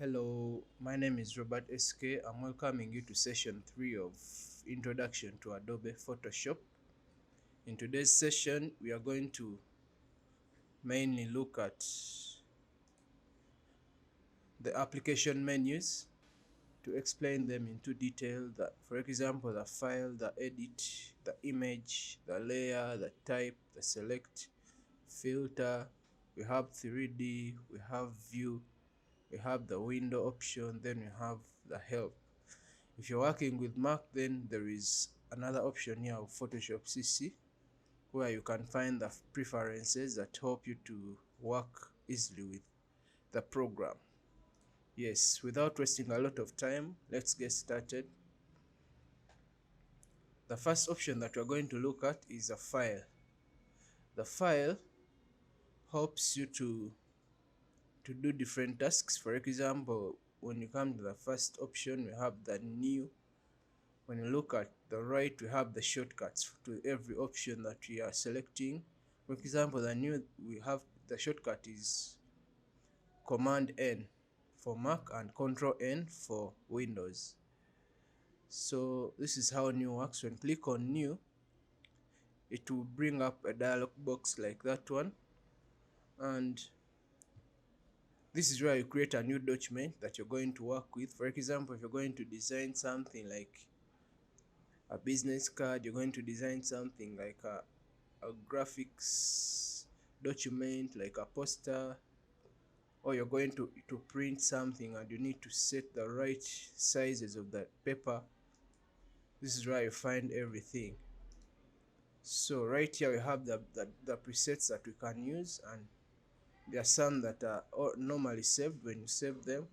Hello, my name is Robert SK. I'm welcoming you to session 3 of Introduction to Adobe Photoshop. In today's session, we are going to mainly look at the application menus to explain them into detail. For example, the file, the edit, the image, the layer, the type, the select, filter. We have 3D, we have view, we have the window option, then we have the help. If you're working with Mac, then there is another option here of Photoshop CC where you can find the preferences that help you to work easily with the program. Yes, without wasting a lot of time, let's get started. The first option that we're going to look at is a file. The file helps you to do different tasks. For example, when you come to the first option, we have the new. When you look at the right, we have the shortcuts to every option that we are selecting. For example, the new, we have the shortcut is Command N for Mac and Control N for Windows. So this is how new works. When you click on new, it will bring up a dialog box like that one, and this is where you create a new document that you're going to work with. For example, if you're going to design something like a business card, you're going to design something like a graphics document like a poster, or you're going to print something and you need to set the right sizes of that paper, this is where you find everything. So right here we have the presets that we can use, and there are some that are normally saved. When you save them,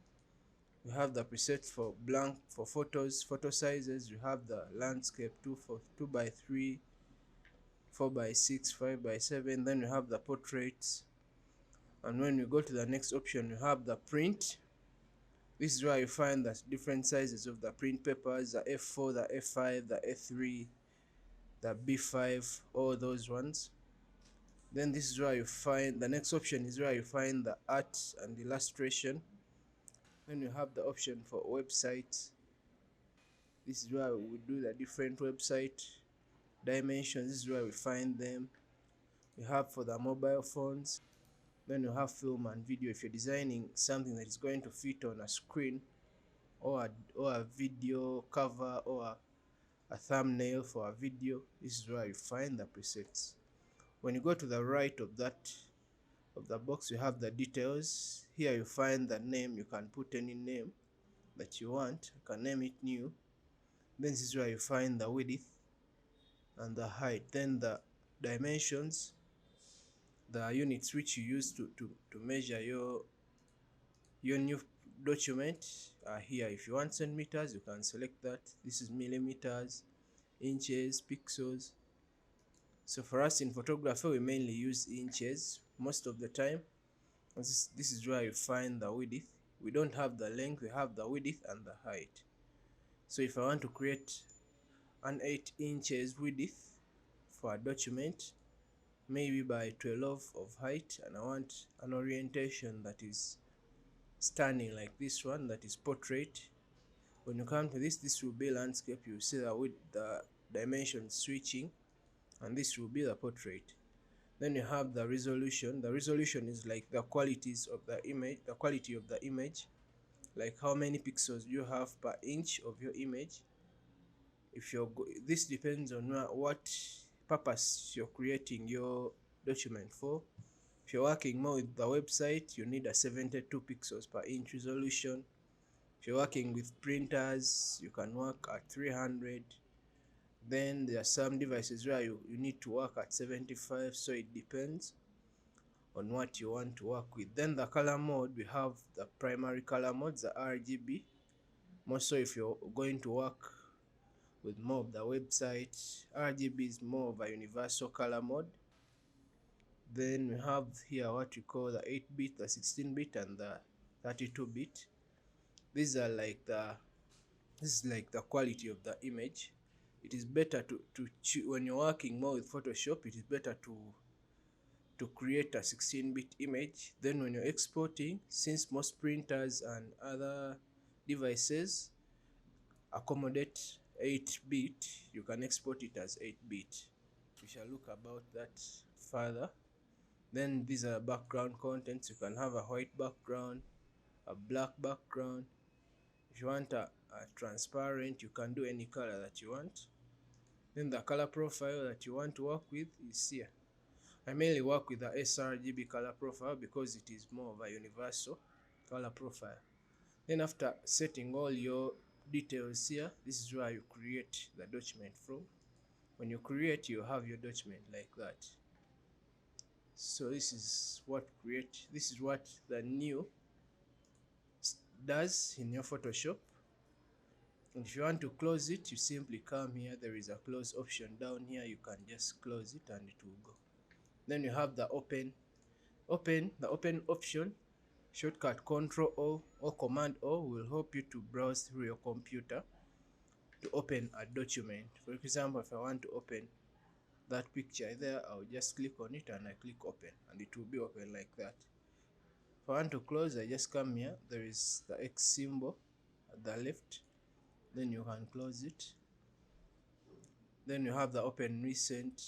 you have the presets for blank, for photos, photo sizes. You have the landscape 2x3, 4x6, 5x7. Then you have the portraits, and when you go to the next option, you have the print. This is where you find the different sizes of the print papers, the F4, the F5, the A3, the B5, all those ones. Then this is where you find the next option is where you find the art and illustration. Then you have the option for websites. This is where we do the different website dimensions. This is where we find them. We have for the mobile phones. Then you have film and video. If you're designing something that is going to fit on a screen, or a video cover, or a thumbnail for a video, this is where you find the presets. When you go to the right of the box, you have the details. Here you find the name. You can put any name that you want. You can name it new. Then this is where you find the width and the height. Then the dimensions, the units which you use to measure your new document are here. If you want centimeters, you can select that. This is millimeters, inches, pixels. So for us in photography, we mainly use inches most of the time. This is where you find the width. We don't have the length, we have the width and the height. So if I want to create an 8 inches width for a document, maybe by 12 of height, and I want an orientation that is standing like this one, that is portrait. When you come to this will be landscape. You see that with the dimension switching, and this will be the portrait. Then you have the resolution. The resolution is like the qualities of the image, the quality of the image, like how many pixels you have per inch of your image. If you're this depends on what purpose you're creating your document for. If you're working more with the website, you need a 72 pixels per inch resolution. If you're working with printers, you can work at 300. Then there are some devices where you need to work at 75, so it depends on what you want to work with. Then the color mode, we have the primary color modes, the RGB. More so if you're going to work with more of the website, RGB is more of a universal color mode. Then we have here what we call the 8-bit, the 16-bit, and the 32-bit. These are like this is like the quality of the image. It is better to when you're working more with Photoshop, it is better to to create a 16-bit image. Then when you're exporting, since most printers and other devices accommodate 8-bit, you can export it as 8-bit. We shall look about that further. Then these are background contents. You can have a white background, a black background. If you want a transparent, you can do any color that you want. Then the color profile that you want to work with is here. I mainly work with the sRGB color profile because it is more of a universal color profile. Then after setting all your details here, this is where you create the document from. When you create, you have your document like that. So this is what the new does in your Photoshop. And if you want to close it, you simply come here. There is a close option down here. You can just close it and it will go. Then you have the open option. Shortcut Control O or Command O will help you to browse through your computer to open a document. For example, if I want to open that picture there, I'll just click on it and I click open and it will be open like that. If I want to close, I just come here. There is the X symbol at the left. Then you can close it. Then you have the open recent.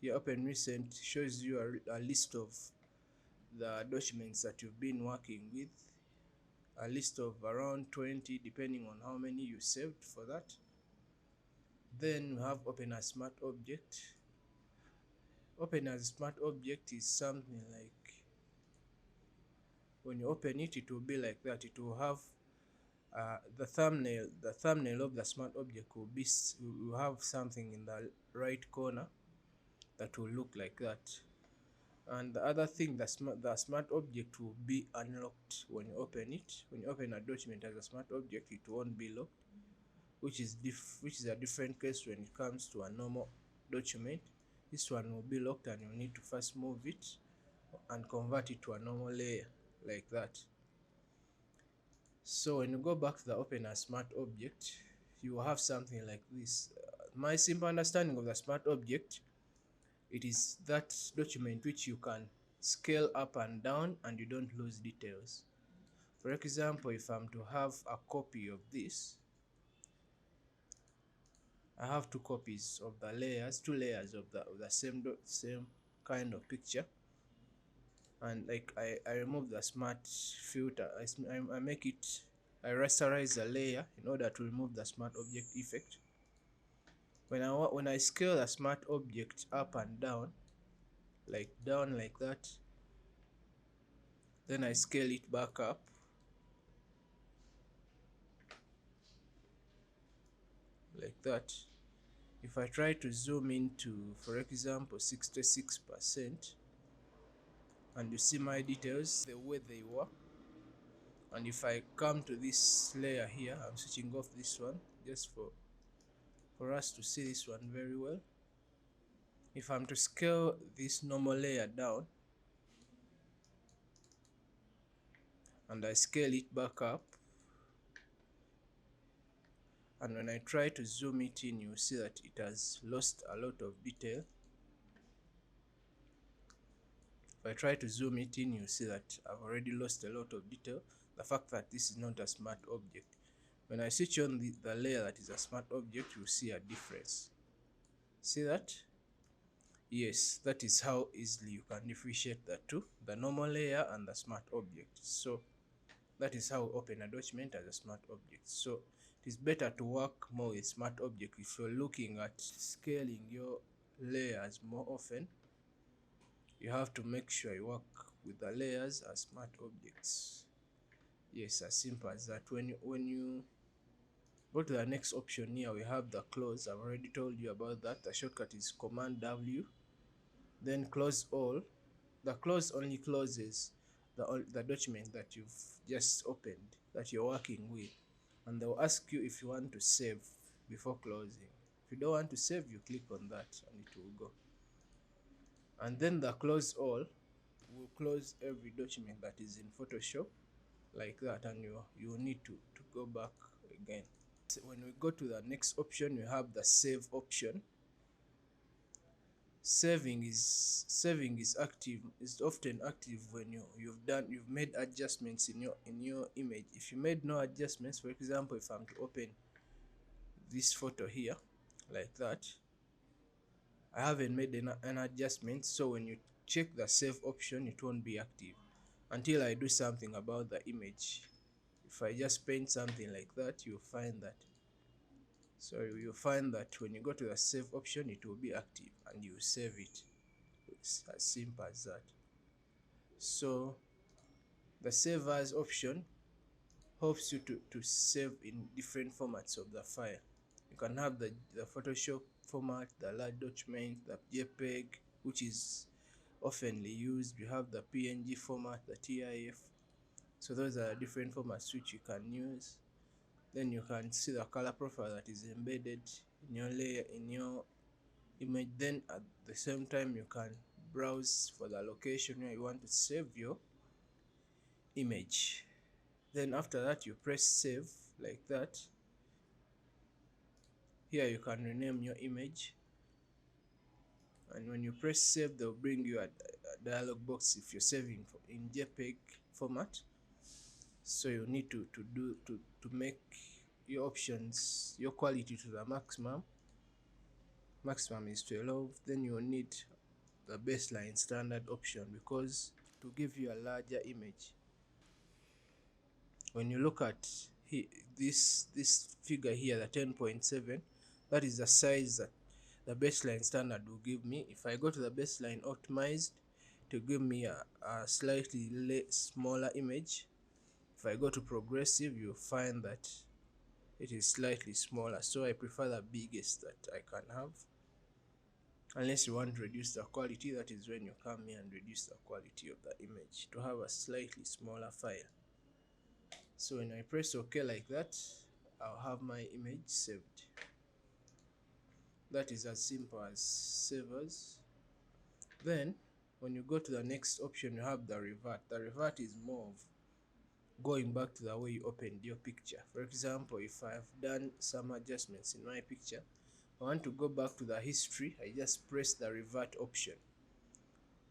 Your open recent shows you a list of the documents that you've been working with, a list of around 20 depending on how many you saved for that. Then we have open as smart object. Open as smart object is something like when you open it, it will be like that. It will have the thumbnail of the smart object will have something in the right corner that will look like that. And the other thing, the smart object will be unlocked when you open it. When you open a document as a smart object, it won't be locked, which is a different case when it comes to a normal document. This one will be locked and you need to first move it and convert it to a normal layer like that. So when you go back to the open as smart object, you will have something like this. My simple understanding of the smart object, it is that document which you can scale up and down and you don't lose details. For example, if I'm to have a copy of this, I have two copies of the layers, two layers of the same kind of picture, and like I remove the smart filter. I make it, I rasterize the layer in order to remove the smart object effect. When I scale the smart object up and down like that, then I scale it back up like that. If I try to zoom into, for example, 66%, and you see my details the way they were, and if I come to this layer here, I'm switching off this one just for us to see this one very well. If I'm to scale this normal layer down and I scale it back up, and when I try to zoom it in, you see that it has lost a lot of detail. If I try to zoom it in, you see that I've already lost a lot of detail. The fact that this is not a smart object. When I switch on the layer that is a smart object, you see a difference. See that? Yes, that is how easily you can differentiate the two, the normal layer and the smart object. So that is how we open a document as a smart object. So it is better to work more with smart object if you're looking at scaling your layers more often. You have to make sure you work with the layers as smart objects. Yes, as simple as that. When you go to the next option here, we have the close. I've already told you about that. The shortcut is Command W. Then close all. The close only closes the document that you've just opened, that you're working with, and they'll ask you if you want to save before closing. If you don't want to save, you click on that and it will go. And then the close all will close every document that is in Photoshop like that, and you need to go back again. So when we go to the next option, we have the save option. Saving is active, is often active when you've made adjustments in your image. If you made no adjustments, for example, if I'm to open this photo here like that, I haven't made an adjustment, so when you check the save option, it won't be active until I do something about the image. If I just paint something like that, you'll find that when you go to the save option, it will be active and you save it. It's as simple as that. So the save as option helps you to save in different formats of the file. You can have the Photoshop format, the large document, the JPEG, which is oftenly used. You have the PNG format, the TIF. So those are different formats which you can use. Then you can see the color profile that is embedded in your layer, in your image. Then at the same time, you can browse for the location where you want to save your image. Then after that, you press save like that. Here you can rename your image, and when you press save, they'll bring you a dialog box if you're saving in JPEG format. So you need to make your options, your quality to the maximum is 12. Then you'll need the baseline standard option, because to give you a larger image. When you look at this figure here, the 10.7, that is the size that the baseline standard will give me. If I go to the baseline optimized, to give me a slightly smaller image. If I go to progressive, you'll find that it is slightly smaller, so I prefer the biggest that I can have. Unless you want to reduce the quality, that is when you come here and reduce the quality of the image to have a slightly smaller file. So when I press OK like that, I'll have my image saved. That is as simple as save as. Then when you go to the next option, you have the revert. The revert is more of going back to the way you opened your picture. For example, if I have done some adjustments in my picture, I want to go back to the history, I just press the revert option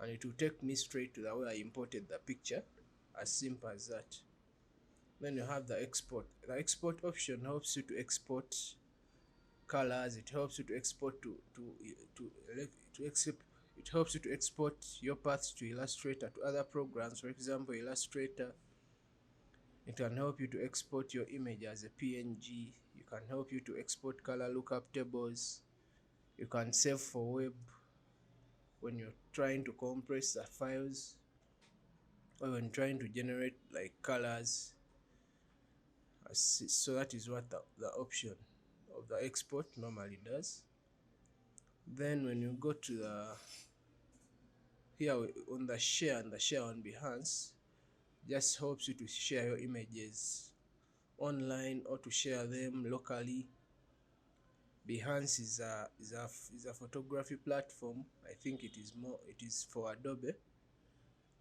and it will take me straight to the way I imported the picture. As simple as that. Then you have the export. The export option helps you to export colors. It helps you to export it helps you to export your paths to Illustrator, to other programs. For example, Illustrator, it can help you to export your image as a PNG. You can help you to export color lookup tables. You can save for web when you're trying to compress the files, or when trying to generate like colors. So that is what the option of the export normally does. Then when you go to the here on the share and the share on Behance, just helps you to share your images online or to share them locally. Behance is a photography platform. I think it is for Adobe,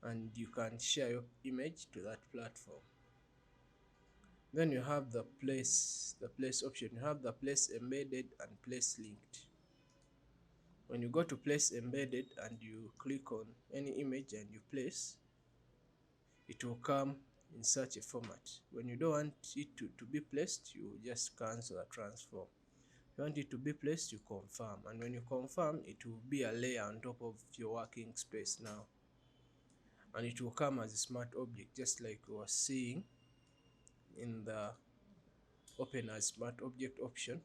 and you can share your image to that platform. Then you have the place option. You have the place embedded and place linked. When you go to place embedded and you click on any image and you place, it will come in such a format. When you don't want it to be placed, you just cancel the transform. If you want it to be placed, you confirm, and when you confirm, it will be a layer on top of your working space now, and it will come as a smart object, just like we were seeing in the open as smart object option.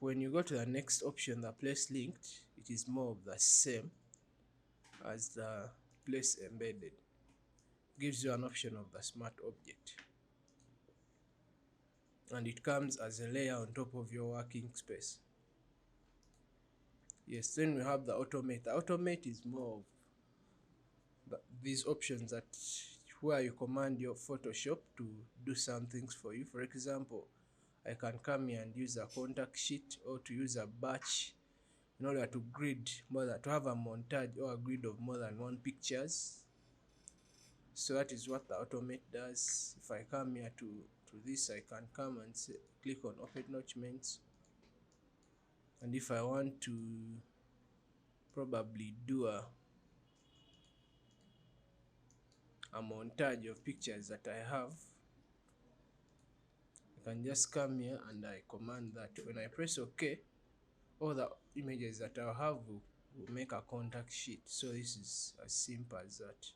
When you go to the next option, the place linked, it is more of the same as the place embedded. Gives you an option of the smart object, and it comes as a layer on top of your working space. Yes, then we have the automate. The automate is more of these options that where you command your Photoshop to do some things for you. For example, I can come here and use a contact sheet, or to use a batch in order to to have a montage or a grid of more than one pictures. So that is what the automate does. If I come here to this, I can come and click on open documents, And if I want to probably do a montage of pictures that I have, I can just come here and I command that. When I press OK, all the images that I have will make a contact sheet. So this is as simple as that.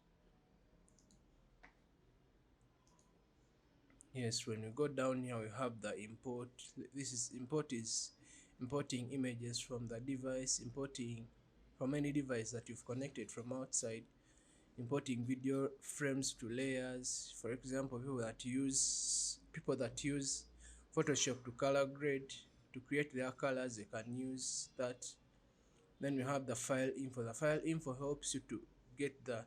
Yes, when we go down here, we have the import. This is importing images from the device, importing from any device that you've connected from outside, importing video frames to layers. For example, people that use Photoshop to color grade to create their colors, they can use that. Then we have the file info. The file info helps you to get the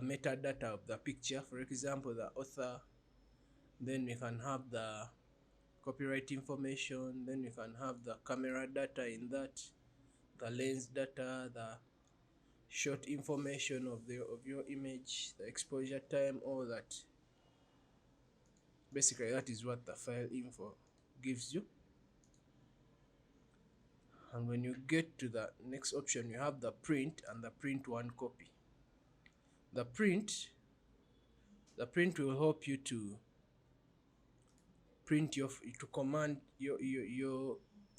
metadata of the picture. For example, the author. Then we can have the copyright information. Then we can have the camera data in that, the lens data, the shot information of your image, the exposure time, all that. Basically, that is what the file info gives you. And when you get to the next option, you have the print and the print one copy. The print will help you to command your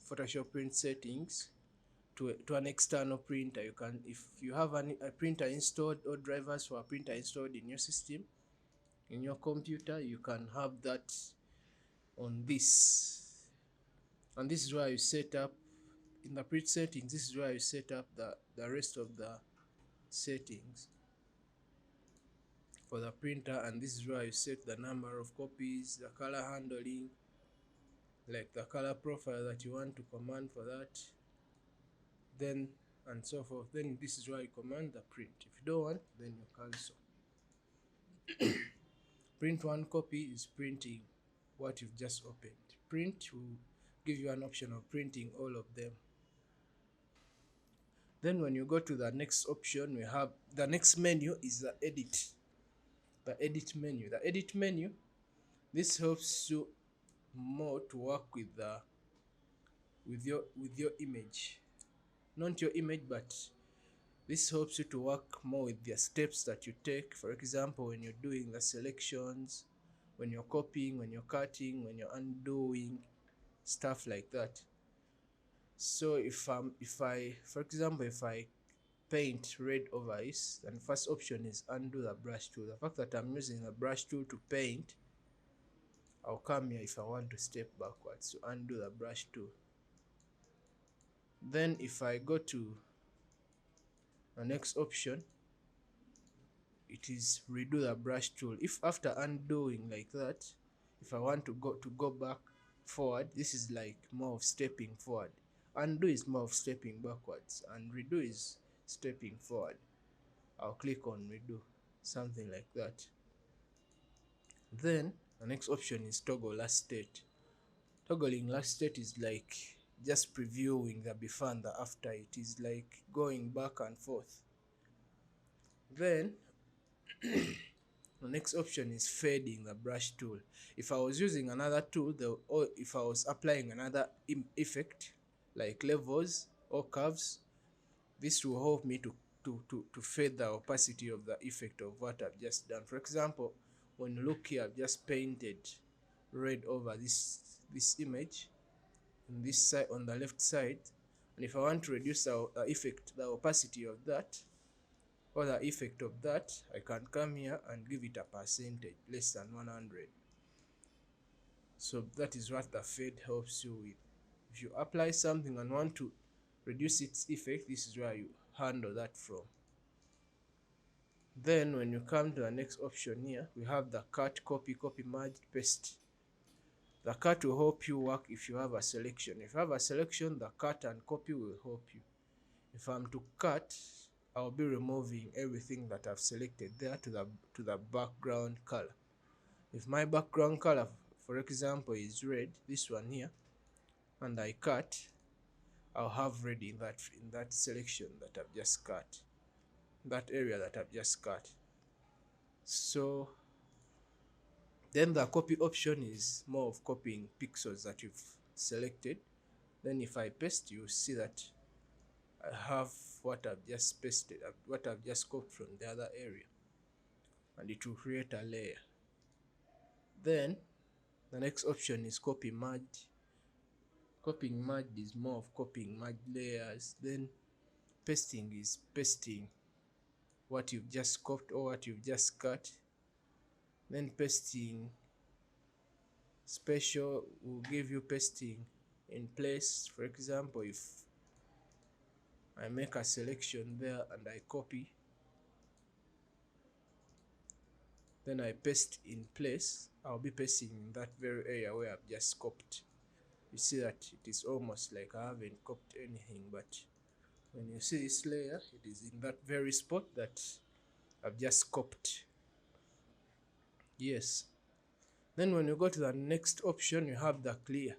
Photoshop print settings to an external printer. You can, if you have a printer installed or drivers for a printer installed in your system, in your computer, you can have that on this. And this is where you set up in the print settings. This is where you set up the rest of the settings for the printer, and this is where you set the number of copies, the color handling, like the color profile that you want to command for that, then and so forth. Then this is why you command the print. If you don't want, then you cancel. Print one copy is printing what you've just opened. Print will give you an option of printing all of them. Then when you go to the next option, we have the next menu is the edit. The edit menu. The edit menu, this helps you more to work with your image. Not your image, but this helps you to work more with the steps that you take. For example, when you're doing the selections, when you're copying, when you're cutting, when you're undoing, stuff like that. So if I, for example, if I paint red over this, then first option is undo the brush tool. The fact that I'm using the brush tool to paint, I'll come here if I want to step backwards to undo the brush tool. Then if I go to the next option, it is redo the brush tool. If after undoing like that, if I want to go back forward, this is like more of stepping forward. Undo is more of stepping backwards, and redo is stepping forward. I'll click on redo, something like that. Then the next option is toggle last state. Toggling last state is like just previewing the before and the after. It is like going back and forth. Then the next option is fading the brush tool. If I was using another tool, or if I was applying another effect like levels or curves, this will help me to fade the opacity of the effect of what I've just done. For example, when you look here, I've just painted red over this image on this side, on the left side, and if I want to reduce the opacity of that, or the effect of that, I can come here and give it a percentage less than 100. So that is what the fade helps you with. If you apply something and want to reduce its effect, this is where you handle that from. Then when you come to the next option here, we have the cut, copy, merge, paste. The cut will help you work if you have a selection. If you have a selection, the cut and copy will help you. If I'm to cut, I'll be removing everything that I've selected there to the background color. If my background color, for example, is red, this one here, and I cut, I'll have red in that selection that I've just cut, that area that I've just cut. So then the copy option is more of copying pixels that you've selected Then if I paste, you see that I have what I've just pasted, what I've just copied from the other area, and it will create a layer. Then the next option is copy merge. Copying merge is more of copying merge layers. Then pasting is pasting what you've just copied or what you've just cut. Then pasting special will give you pasting in place. For example, if I make a selection there and I copy, then I paste in place, I'll be pasting in that very area where I've just copied. You see that it is almost like I haven't copied anything, but when you see this layer, it is in that very spot that I've just copied. Yes. Then when you go to the next option, you have the clear.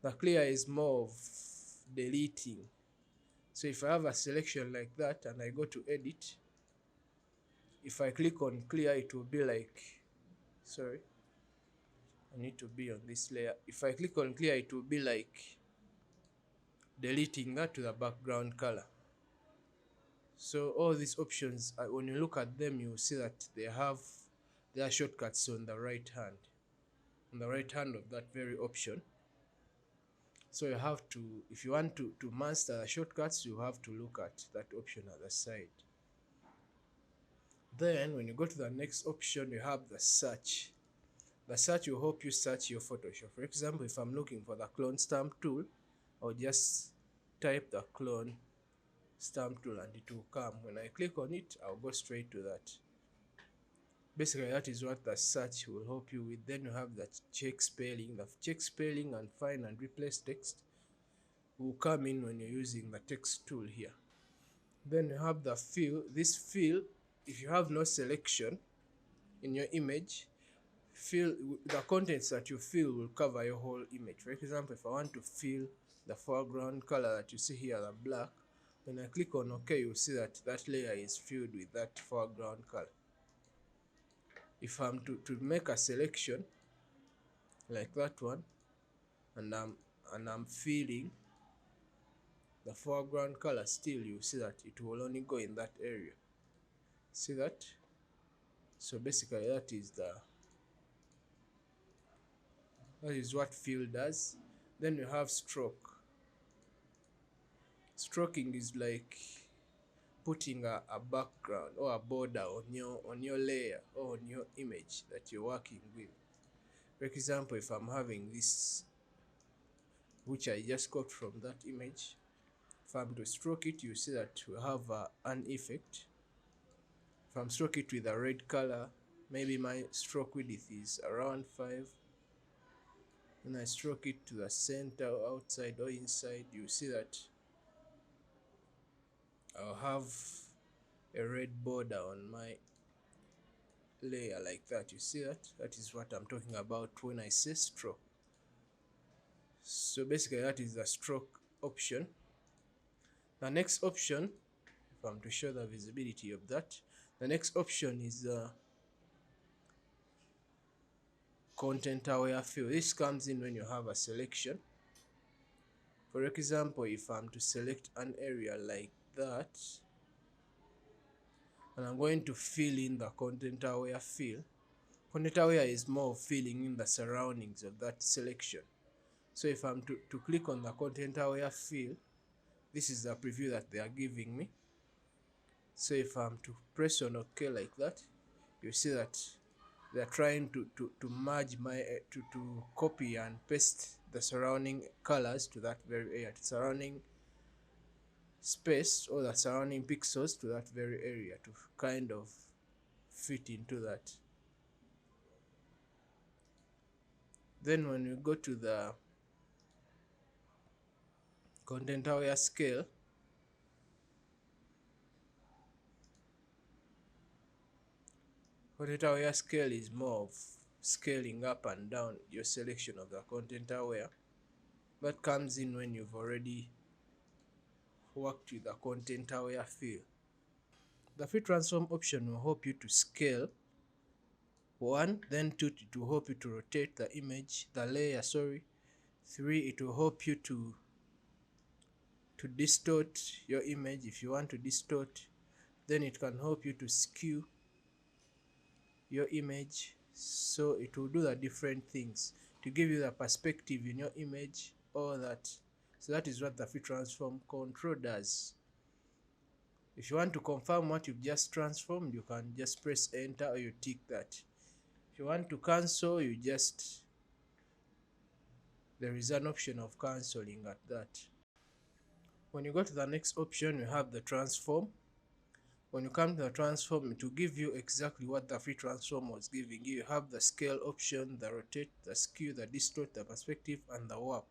The clear is more of deleting. So if I have a selection like that and I go to edit, if I click on clear, it will be like, sorry, I need to be on this layer. If I click on clear, it will be like deleting that to the background color. So all these options, when you look at them, you will see that they have their shortcuts on the right hand of that very option. So you have to, if you want to master the shortcuts, you have to look at that option at the side. Then when you go to the next option, you have the search. The search will help you search your Photoshop. For example, if I'm looking for the clone stamp tool, I'll just type the clone stamp tool and it will come. When I click on it, I'll go straight to that. Basically, that is what the search will help you with. Then you have the check spelling. The check spelling and find and replace text will come in when you're using the text tool here. Then you have the fill. This fill, if you have no selection in your image, fill the contents that you fill will cover your whole image. For example, if I want to fill the foreground color that you see here, the black, when I click on OK, you'll see that that layer is filled with that foreground color. If I'm to make a selection like that one, and I'm filling the foreground color, still you see that it will only go in that area. See that? So basically that is what fill does. Then you have stroke. Stroking is like putting a background or a border on your layer or on your image that you're working with. For example, if I'm having this, which I just got from that image, if I'm to stroke it, you see that we have an effect. If I'm stroke it with a red color, maybe my stroke width is around 5, and I stroke it to the center, outside or inside, you see that I'll have a red border on my layer like that. You see that? That is what I'm talking about when I say stroke. So basically that is the stroke option. The next option, if I'm to show the visibility of that, the next option is content aware fill. This comes in when you have a selection. For example, if I'm to select an area like that, and I'm going to fill in the content aware fill. Content aware is more of filling in the surroundings of that selection. So if I'm to click on the content aware fill, this is the preview that they are giving me. So if I'm to press on OK like that, you see that they are trying to merge my to copy and paste the surrounding colors to that very area, surrounding space or the surrounding pixels to that very area to kind of fit into that. Then when we go to the content aware scale, content aware scale is more of scaling up and down your selection of the content aware. That comes in when you've already worked with the content aware fill. The free transform option will help you to scale 1, then 2, it will help you to rotate the image, the layer, sorry. 3, it will help you to to distort your image. If you want to distort, then it can help you to skew your image, so it will do the different things to give you the perspective in your image, all that. So that is what the free transform control does. If you want to confirm what you've just transformed, you can just press enter or you tick that. If you want to cancel, you just, there is an option of cancelling at that. When you go to the next option, you have the transform. When you come to the transform, it will give you exactly what the free transform was giving you. You have the scale option, the rotate, the skew, the distort, the perspective, and the warp.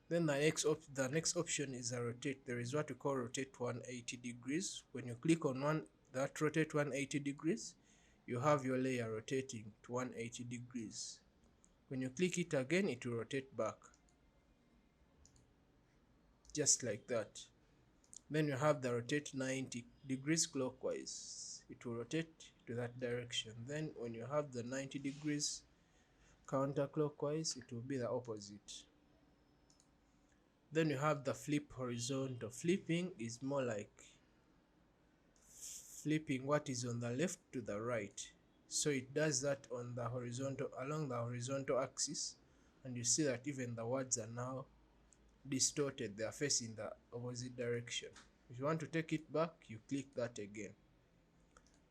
Then the next option is a rotate. There is what we call rotate 180 degrees. When you click on that rotate 180 degrees, you have your layer rotating to 180 degrees. When you click it again, it will rotate back, just like that. Then you have the rotate 90 degrees clockwise. It will rotate to that direction. Then when you have the 90 degrees counterclockwise, it will be the opposite. Then you have the flip horizontal. Flipping is more like flipping what is on the left to the right. So it does that on the horizontal, along the horizontal axis, and you see that even the words are now distorted. They are facing the opposite direction. If you want to take it back, you click that again.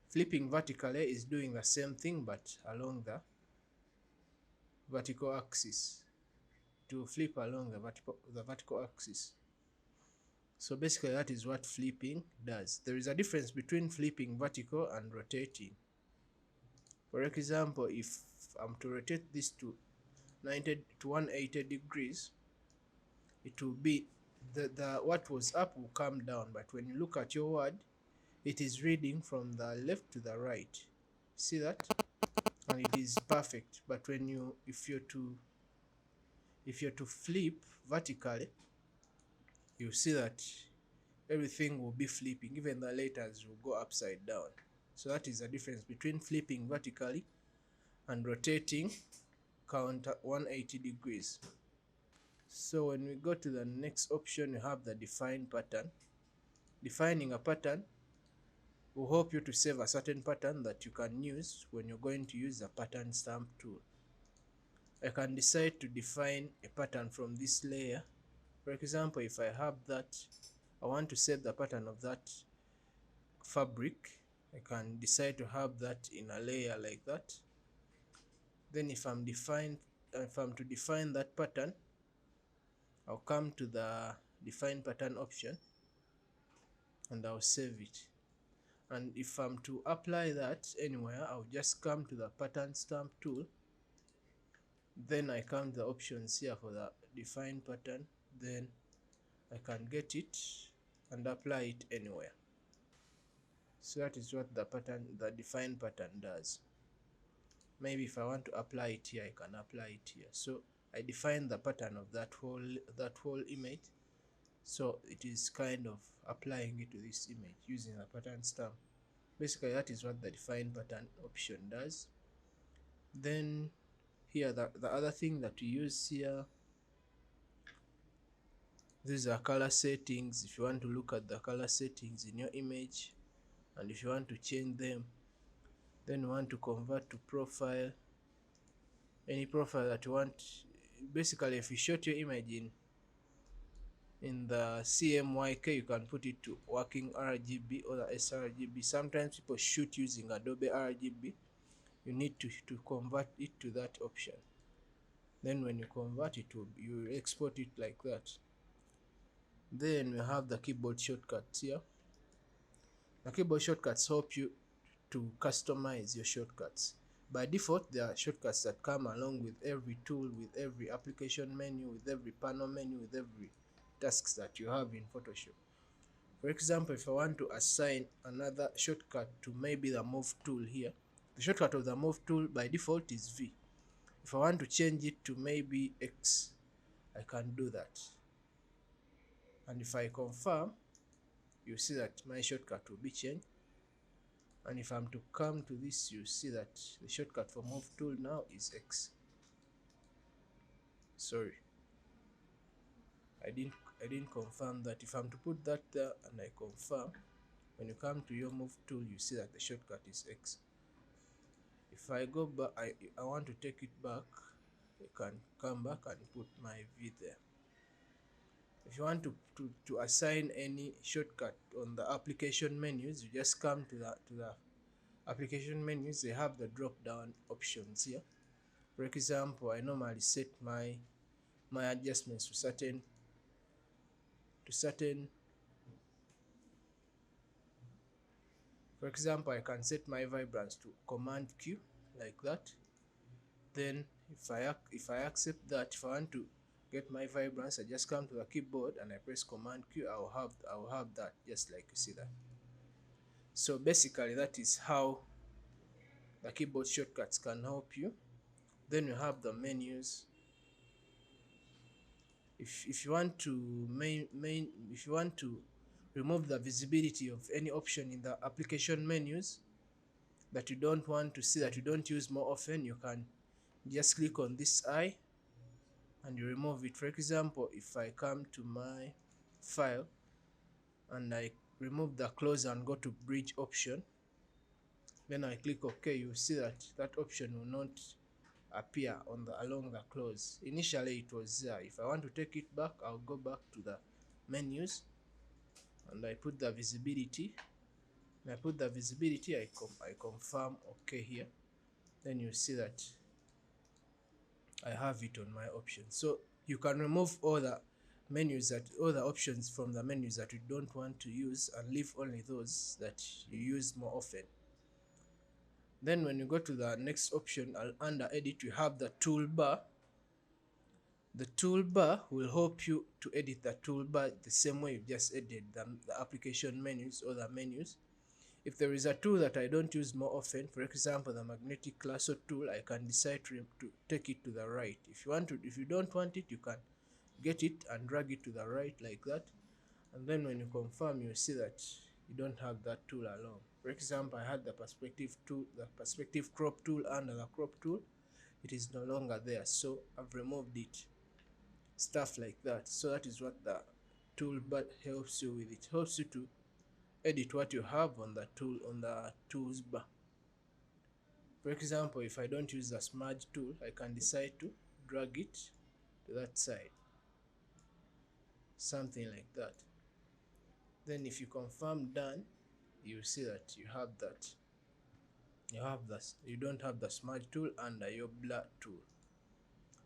Flipping vertically is doing the same thing but along the vertical axis, to flip along the vertical axis. So basically that is what flipping does. There is a difference between flipping vertical and rotating. For example, if I'm to rotate this to 180 degrees, it will be the what was up will come down, but when you look at your word, it is reading from the left to the right. See that? And it is perfect. But when you, if you're to flip vertically, you see that everything will be flipping, even the letters will go upside down. So that is the difference between flipping vertically and rotating counter 180 degrees. So when we go to the next option, you have the define pattern. Defining a pattern will help you to save a certain pattern that you can use when you're going to use the pattern stamp tool. I can decide to define a pattern from this layer. For example, if I have that, I want to save the pattern of that fabric, I can decide to have that in a layer like that. Then if I'm to define that pattern, I'll come to the define pattern option and I'll save it. And if I'm to apply that anywhere, I'll just come to the pattern stamp tool. Then I come to the options here for the define pattern. Then I can get it and apply it anywhere. So that is what the define pattern does. Maybe if I want to apply it here, I can apply it here. So I define the pattern of that whole image. So it is kind of applying it to this image using the pattern stamp. Basically that is what the define pattern option does. Then here the other thing that we use here, these are color settings. If you want to look at the color settings in your image, and if you want to change them, then you want to convert to profile, any profile that you want. Basically if you shot your image in the CMYK, you can put it to working RGB or the sRGB. Sometimes people shoot using Adobe RGB. You need to convert it to that option. Then when you convert it, you export it like that. Then we have the keyboard shortcuts here. The keyboard shortcuts help you to customize your shortcuts. By default, there are shortcuts that come along with every tool, with every application menu, with every panel menu, with every tasks that you have in Photoshop. For example, if I want to assign another shortcut to maybe the move tool here, the shortcut of the move tool by default is V. If I want to change it to maybe X, I can do that. And if I confirm, you see that my shortcut will be changed. And if I'm to come to this, you see that the shortcut for move tool now is X. Sorry, I didn't confirm that. If I'm to put that there and I confirm, when you come to your move tool, you see that the shortcut is X. If I go back, I want to take it back, I can come back and put my V there. If you want to assign any shortcut on the application menus, you just come to the application menus. They have the drop down options here. For example, I normally set my adjustments to certain for example, I can set my vibrance to Command Q like that. Then if I accept that, if I want to get my vibrance, I just come to the keyboard and I press Command Q. I'll have that, just like you see that. So basically that is how the keyboard shortcuts can help you. Then you have the menus. If you want to if you want to remove the visibility of any option in the application menus that you don't want to see, that you don't use more often, you can just click on this eye and you remove it. For example, if I come to my file and I remove the close and go to bridge option, then I click OK, you see that that option will not appear on along the close. Initially it was there. If I want to take it back, I'll go back to the menus and I put the visibility. When I put the visibility, I confirm OK here. Then you see that I have it on my options. So you can remove all the options from the menus that you don't want to use and leave only those that you use more often. Then when you go to the next option, under edit, you have the toolbar. The toolbar will help you to edit the toolbar the same way you just edited the application menus or the menus. If there is a tool that I don't use more often, for example the magnetic lasso tool, I can decide to take it to the right. If you don't want it, you can get it and drag it to the right like that, and then when you confirm, you see that you don't have that tool along. For example, I had the perspective crop tool under the crop tool. It is no longer there, so I've removed it. Stuff like that. So that is what the toolbar helps you with. It helps you to edit what you have on the tools bar. For example, if I don't use the smudge tool, I can decide to drag it to that side, something like that. Then if you confirm done, you see that you don't have the smudge tool under your blur tool.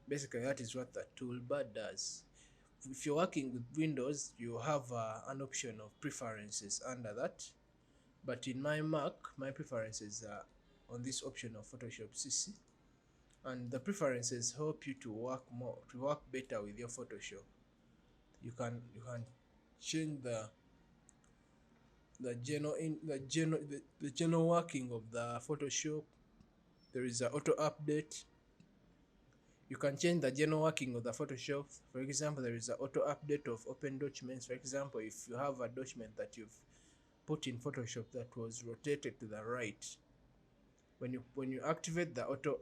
Basically that is what the toolbar does. If you're working with Windows, you have an option of preferences under that, but in my Mac, my preferences are on this option of Photoshop CC, and the preferences help you to work better with your Photoshop. You can change the general working of the Photoshop. There is an auto update. You can change the general working of the Photoshop. For example, there is an auto update of open documents. For example, if you have a document that you've put in Photoshop that was rotated to the right, when you activate the auto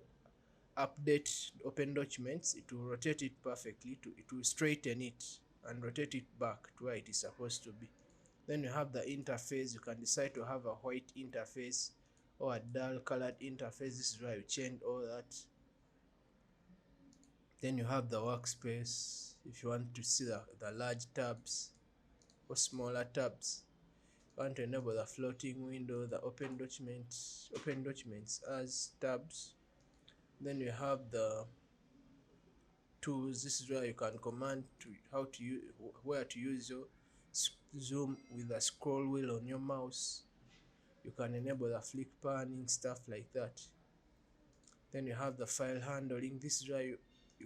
update open documents, it will rotate it perfectly. It will straighten it and rotate it back to where it is supposed to be. Then you have the interface. You can decide to have a white interface or a dull colored interface. This is where you change all that. Then you have the workspace. If you want to see the large tabs or smaller tabs, you want to enable the floating window, the open documents as tabs. Then you have the tools. This is where you can command where to use your zoom with the scroll wheel on your mouse. You can enable the flick panning, stuff like that. Then you have the file handling. This is where you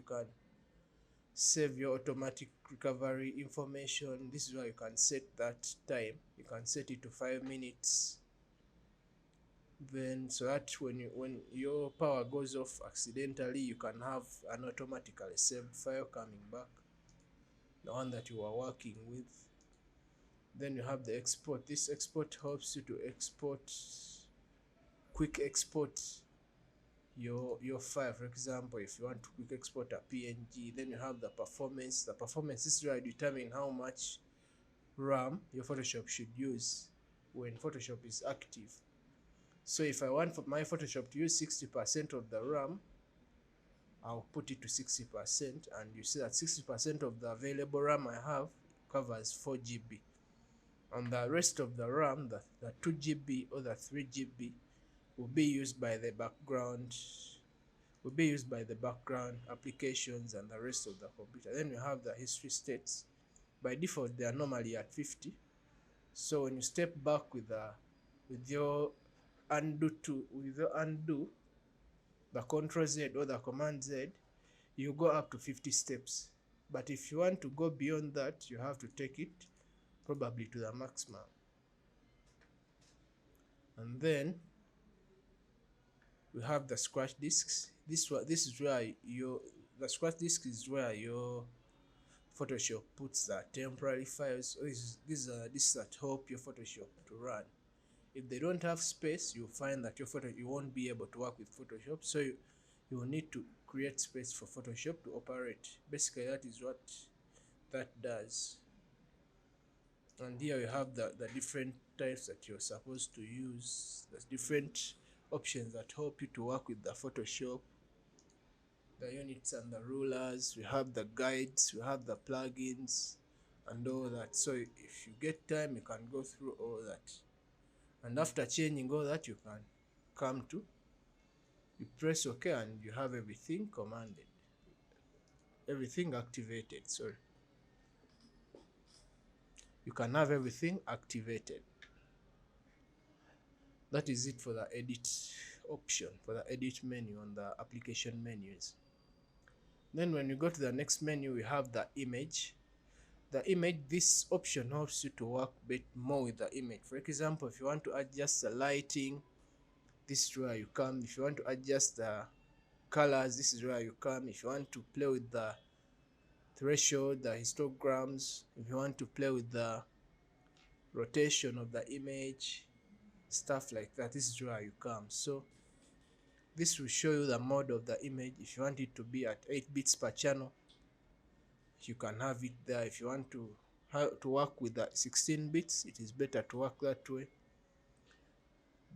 can save your automatic recovery information. This is where you can set that time. You can set it to 5 minutes. Then so that when your power goes off accidentally, you can have an automatically saved file coming back, the one that you are working with. Then you have the export. This export helps you to quick export your file. For example, if you want to quick export a PNG, then you have the performance. The performance is where you determine how much RAM your Photoshop should use when Photoshop is active. So if I want my Photoshop to use 60% of the RAM, I'll put it to 60%, and you see that 60% of the available RAM I have covers 4 GB, and the rest of the RAM, the 2 GB or the 3 GB, will be used by the background applications and the rest of the computer. Then you have the history states. By default they are normally at 50. So when you step back with your undo, the Ctrl Z or the Command Z, you go up to 50 steps. But if you want to go beyond that, you have to take it probably to the maximum. And then we have the scratch disks. The scratch disk is where your Photoshop puts the temporary files. These are disks that help your Photoshop to run. If they don't have space, you find that you won't be able to work with Photoshop. So you will need to create space for Photoshop to operate. Basically, that is what that does. And here you have the different types that you're supposed to use. There's different options that help you to work with the Photoshop, the units and the rulers. We have the guides, we have the plugins and all that. So if you get time, you can go through all that, and after changing all that, you can come to, you press OK, and you have everything activated. Sorry, you can have everything activated. That is it for the edit option, for the edit menu on the application menus. Then when you go to the next menu, we have the image. The image, this option helps you to work a bit more with the image. For example, if you want to adjust the lighting, this is where you come. If you want to adjust the colors, this is where you come. If you want to play with the threshold, the histograms, if you want to play with the rotation of the image, stuff like that, this is where you come. So this will show you the mode of the image. If you want it to be at 8 bits per channel, you can have it there. If you want to work with the 16 bits, it is better to work that way.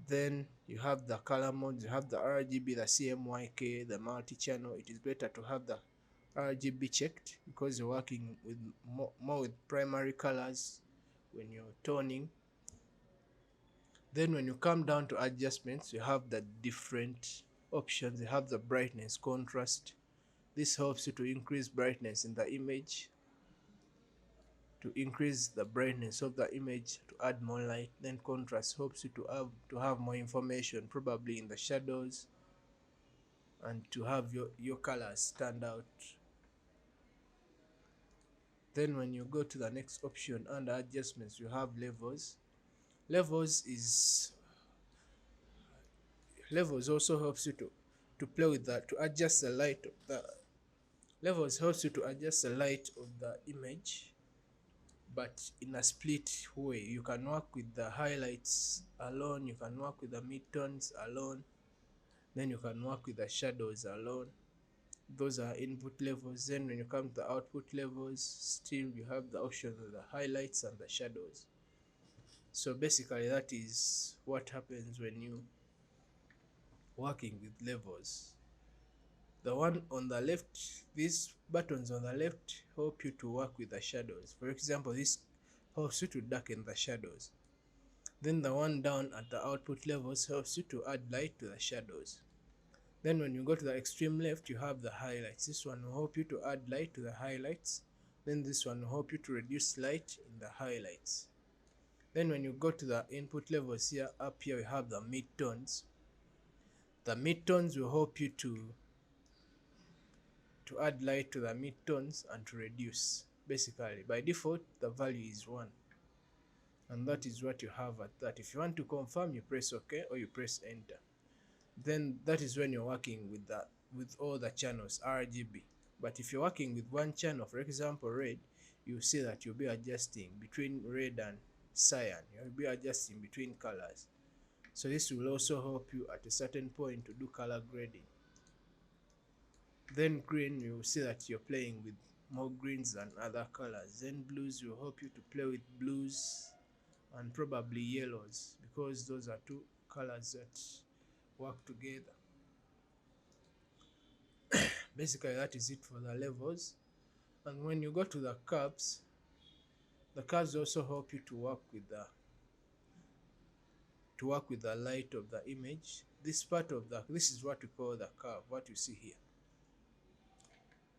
Then you have the color modes. You have the RGB, the CMYK, the multi-channel. It is better to have the RGB checked because you're working with more with primary colors when you're toning. Then when you come down to adjustments, you have the different options. You have the brightness, contrast. This helps you to increase brightness in the image, to increase the brightness of the image, to add more light. Then contrast helps you to have more information, probably in the shadows, and to have your colors stand out. Then when you go to the next option under adjustments, you have levels. Levels also helps you to play with that, to adjust the light of the levels helps you to adjust the light of the image, but in a split way. You can work with the highlights alone, you can work with the midtones alone, then you can work with the shadows alone. Those are input levels. Then when you come to the output levels, still you have the option of the highlights and the shadows. So basically that is what happens when you working with levels. The one on the left, these buttons on the left help you to work with the shadows. For example, this helps you to darken the shadows. Then the one down at the output levels helps you to add light to the shadows. Then when you go to the extreme left, you have the highlights. This one will help you to add light to the highlights. Then this one will help you to reduce light in the highlights. Then when you go to the input levels here, up here you have the midtones. The midtones will help you to add light to the midtones and to reduce. Basically, by default, the value is 1. And that is what you have at that. If you want to confirm, you press OK or you press enter. Then that is when you're working with all the channels RGB. But if you're working with one channel, for example red, you see that you'll be adjusting between red and cyan. You'll be adjusting between colors. So this will also help you at a certain point to do color grading. Then green, you see that you're playing with more greens than other colors. Then blues will help you to play with blues and probably yellows, because those are two colors that work together. Basically that is it for the levels. And when you go to the curves also help you to work with the light of the image. This is what we call the curve, what you see here.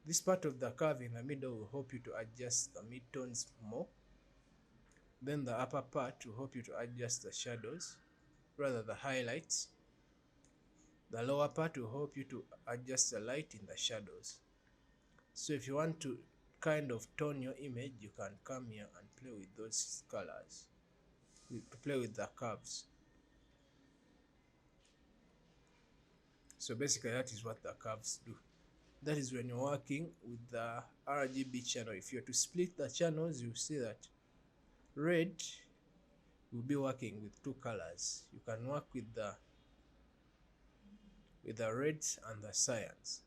This part of the curve in the middle will help you to adjust the midtones more. Then the upper part will help you to adjust the shadows, rather the highlights. The lower part will help you to adjust the light in the shadows. So if you want to kind of tone your image, you can come here and play with those colors, to play with the curves. So basically that is what the curves do. That is when you're working with the RGB channel. If you're to split the channels, you see that red will be working with two colors. You can work with the reds and the cyans.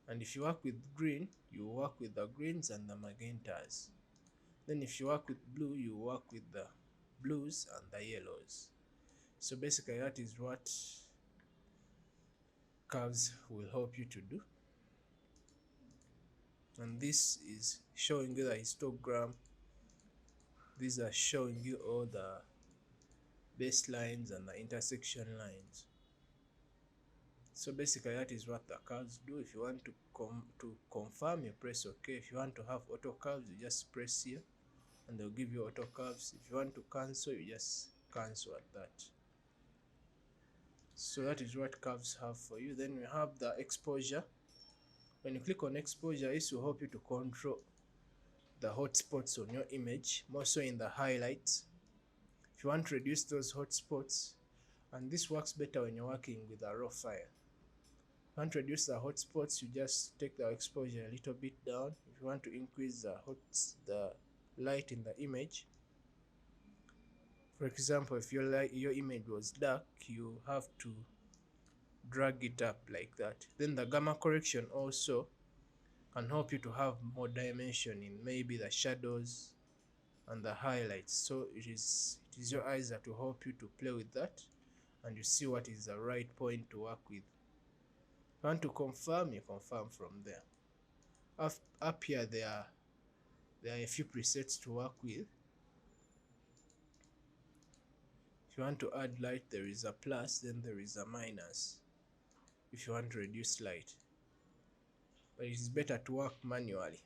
And if you work with green, you work with the greens and the magentas. Then if you work with blue, you work with the blues and the yellows. So basically that is what curves will help you to do. And this is showing you the histogram. These are showing you all the baselines and the intersection lines. So basically that is what the curves do. If you want to confirm, you press OK. If you want to have auto curves, you just press here and they'll give you auto curves. If you want to cancel, you just cancel at that. So that is what curves have for you. Then we have the exposure. When you click on exposure, this will help you to control the hotspots on your image, more so in the highlights. If you want to reduce those hotspots, and this works better when you're working with a raw file. If you want to reduce the hotspots, you just take the exposure a little bit down. If you want to increase the light in the image, for example, if your image was dark, you have to drag it up like that. Then the gamma correction also can help you to have more dimension in maybe the shadows and the highlights. So it is your eyes that will help you to play with that, and you see what is the right point to work with. If you want to confirm, you confirm from there. Up here there are a few presets to work with. If you want to add light, there is a plus, then there is a minus if you want to reduce light. But it is better to work manually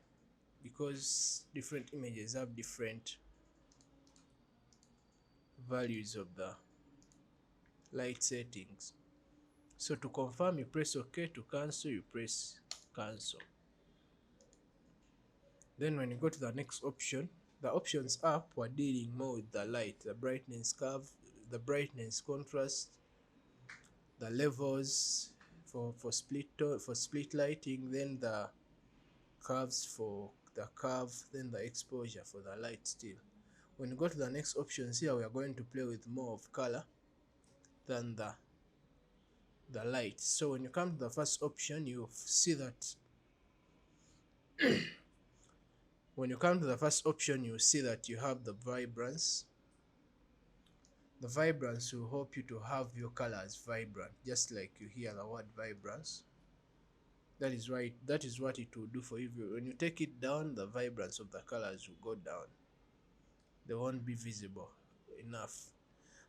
because different images have different values of the light settings. So to confirm, you press OK. To cancel, you press cancel. Then when you go to the next option, the options up were dealing more with the light, the brightness curve, the brightness contrast, the levels for split lighting, then the curves for the curve, then the exposure for the light still. When you go to the next options here, we are going to play with more of color than the light. So when you come to the first option, you see that when you come to the first option, you see that you have the vibrance. The vibrance will help you to have your colors vibrant, just like you hear the word vibrance. That is right. That is what it will do for you. When you take it down, the vibrance of the colors will go down. They won't be visible enough.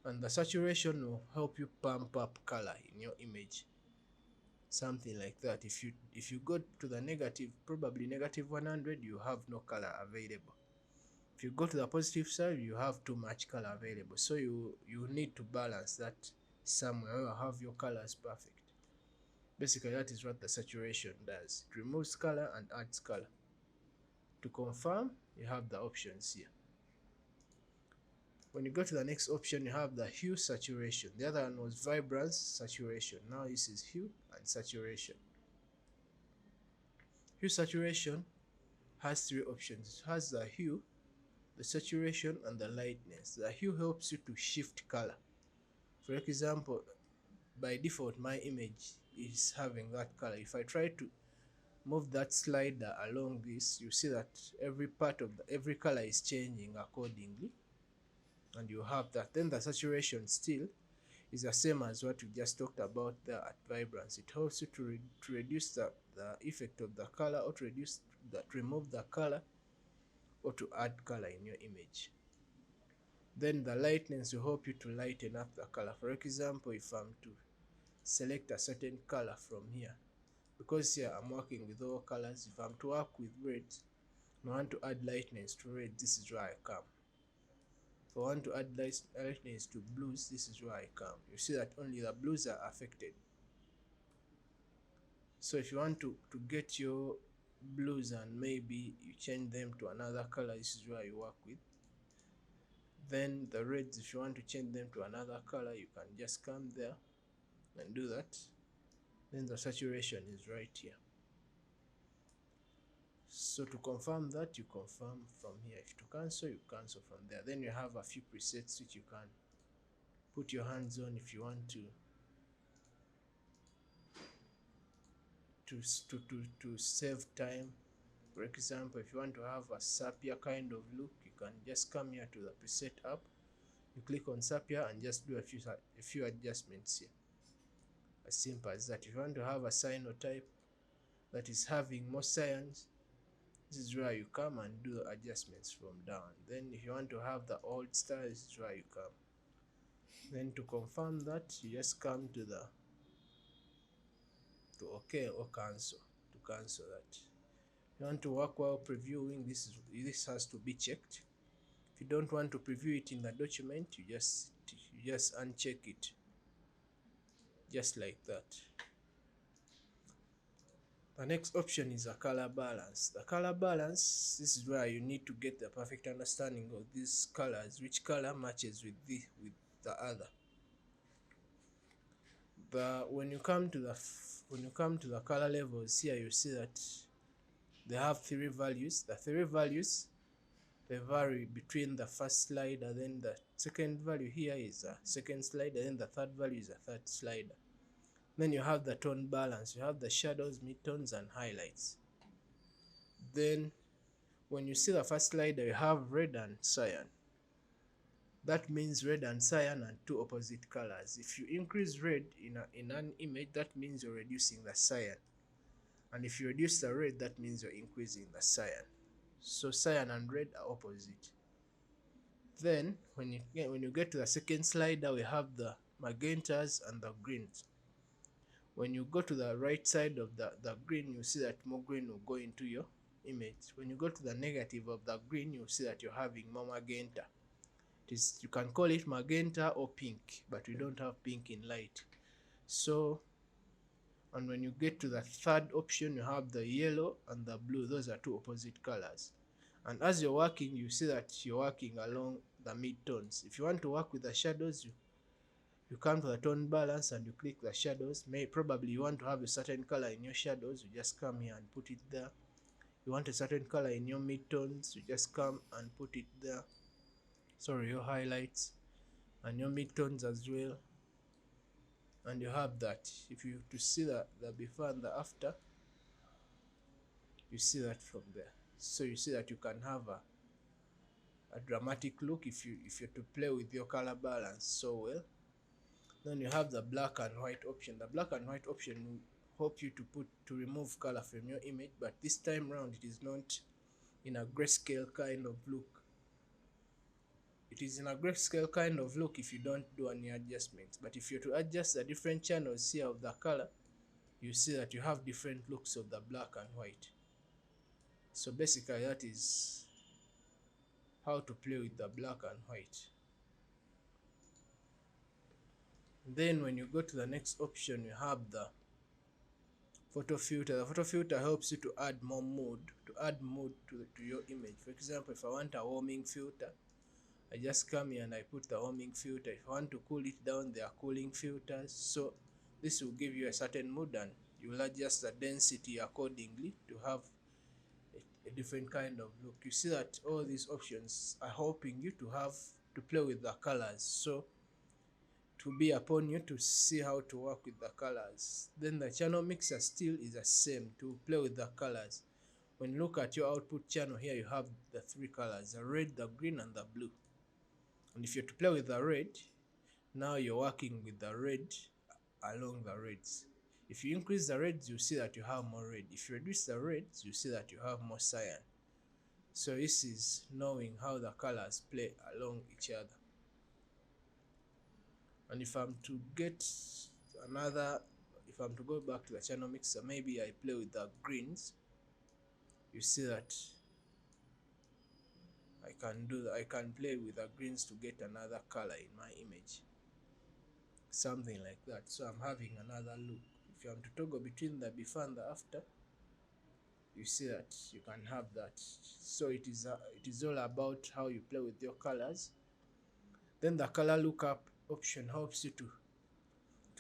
And the saturation will help you pump up color in your image. Something like that. If you go to the negative, probably negative 100, you have no color available. If you go to the positive side, you have too much color available. So you need to balance that somewhere. You have your colors perfect. Basically, that is what the saturation does. It removes color and adds color. To confirm, you have the options here. When you go to the next option, you have the hue saturation. The other one was vibrance saturation. Now this is hue and saturation. Hue saturation has three options. It has the hue, the saturation, and the lightness. The hue helps you to shift color. For example, by default, my image is having that color. If I try to move that slider along this, you see that every part of every color is changing accordingly, and you have that. Then the saturation still is the same as what we just talked about there at Vibrance. It helps you to reduce the effect of the color, or to remove the color, or to add color in your image. Then the lightness will help you to lighten up the color. For example, if I'm to select a certain color from here, because here I'm working with all colors, if I'm to work with red, I want to add lightness to red, this is where I come. If I want to add lightness to blues, this is where I come. You see that only the blues are affected. So if you want to get your blues and maybe you change them to another color, this is where you work with. Then the reds, if you want to change them to another color, you can just come there and do that. Then the saturation is right here. So to confirm that, you confirm from here. If to cancel, you cancel from there. Then you have a few presets which you can put your hands on if you want to save time. For example, if you want to have a sepia kind of look, you can just come here to the preset app, you click on sepia and just do a few adjustments here. As simple as that. If you want to have a cyanotype that is having more cyans, this is where you come and do the adjustments from down. Then if you want to have the old style, this is where you come. Then to confirm that, you just come to OK or cancel, to cancel that. If you want to work while previewing, this has to be checked. If you don't want to preview it in the document, you just uncheck it, just like that. The next option is a color balance. The color balance, this is where you need to get the perfect understanding of these colors, which color matches with the other. When you come to the color levels here, you see that they have three values. The three values, they vary between the first slider, then the second value here is a second slider, then the third value is a third slider. Then you have the tone balance, you have the shadows, midtones, and highlights. Then when you see the first slider, you have red and cyan. That means red and cyan are two opposite colors. If you increase red in an image, that means you're reducing the cyan. And if you reduce the red, that means you're increasing the cyan. So cyan and red are opposite. Then when you get to the second slider, we have the magentas and the greens. When you go to the right side of the green, you see that more green will go into your image. When you go to the negative of the green, you see that you're having more magenta. You can call it magenta or pink, but we don't have pink in light. So, and when you get to the third option, you have the yellow and the blue. Those are two opposite colors. And as you're working, you see that you're working along the mid-tones. If you want to work with the shadows, you come to the tone balance and you click the shadows. Probably you want to have a certain color in your shadows, you just come here and put it there. You want a certain color in your mid-tones, you just come and put it there. Sorry, your highlights and your mid-tones as well. And you have that. If you to see the before and the after, you see that from there. So you see that you can have a dramatic look if you're to play with your color balance so well. Then you have the black and white option. The black and white option will help you to remove color from your image, but this time around it is not in a grayscale kind of look. It is in a grayscale kind of look if you don't do any adjustments. But if you're to adjust the different channels here of the color, you see that you have different looks of the black and white. So basically that is how to play with the black and white. Then when you go to the next option, you have the photo filter. The photo filter helps you to add more mood, to your image. For example, if I want a warming filter, I just come here and I put the warming filter. If I want to cool it down, there are cooling filters. So this will give you a certain mood, and you will adjust the density accordingly to have a different kind of look. You see that all these options are helping you to play with the colors. So to be upon you to see how to work with the colors. Then the channel mixer still is the same to play with the colors. When you look at your output channel here, you have the three colors: the red, the green, and the blue. And if you're to play with the red, now you're working with the red along the reds. If you increase the reds, you see that you have more red. If you reduce the reds, you see that you have more cyan. So this is knowing how the colors play along each other. And if I'm to get if I'm to go back to the channel mixer, maybe I play with the greens, you see that I can do that. I can play with the greens to get another color in my image, something like that. So I'm having another look. If you want to toggle between the before and the after, you see that you can have that. So it is all about how you play with your colors. Then the color lookup option helps you to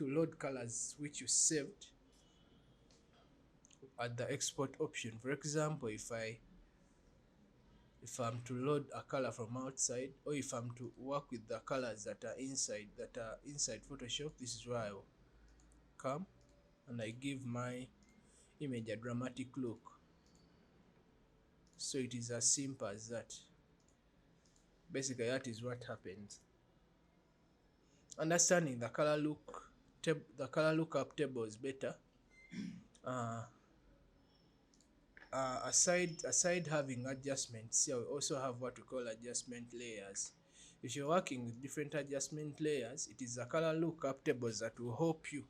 load colors which you saved at the export option. For example, if I'm to load a color from outside, or if I'm to work with the colors that are inside Photoshop, this is where I will come and I give my image a dramatic look. So it is as simple as that. Basically, that is what happens. Understanding the color lookup table is better. Aside having adjustments, here we also have what we call adjustment layers. If you're working with different adjustment layers, it is the color lookup tables that will help you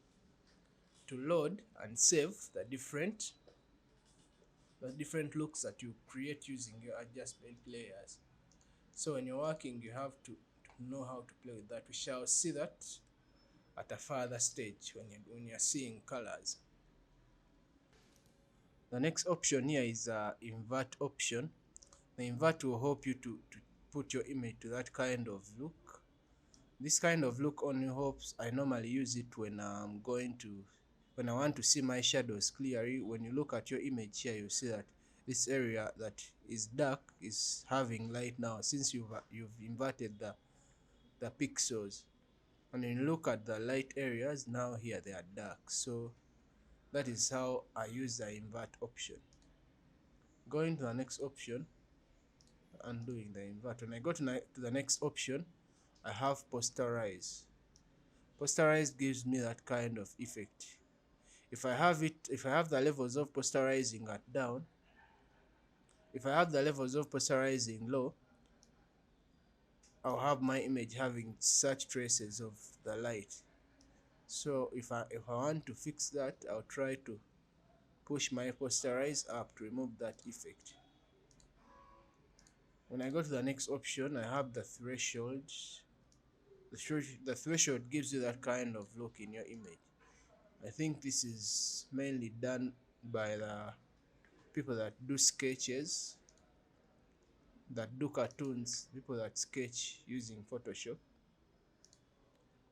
to load and save the different looks that you create using your adjustment layers. So when you're working, you have to know how to play with that. We shall see that at a further stage when you're seeing colors. The next option here is invert option. The invert will help you to put your image to that kind of look. This kind of look only helps. I normally use it when I want to see my shadows clearly. When you look at your image here, you see that this area that is dark is having light now, since you've inverted the pixels. And when you look at the light areas, now here they are dark. So that is how I use the invert option. Going to the next option, undoing the invert. When I go to the next option, I have posterize. Posterize gives me that kind of effect. If I have the levels of posterizing at down, if I have the levels of posterizing low, I'll have my image having such traces of the light. So if I want to fix that, I'll try to push my posterize up to remove that effect. When I go to the next option, I have the threshold. The threshold gives you that kind of look in your image. I think this is mainly done by the people that do sketches, that do cartoons, people that sketch using Photoshop.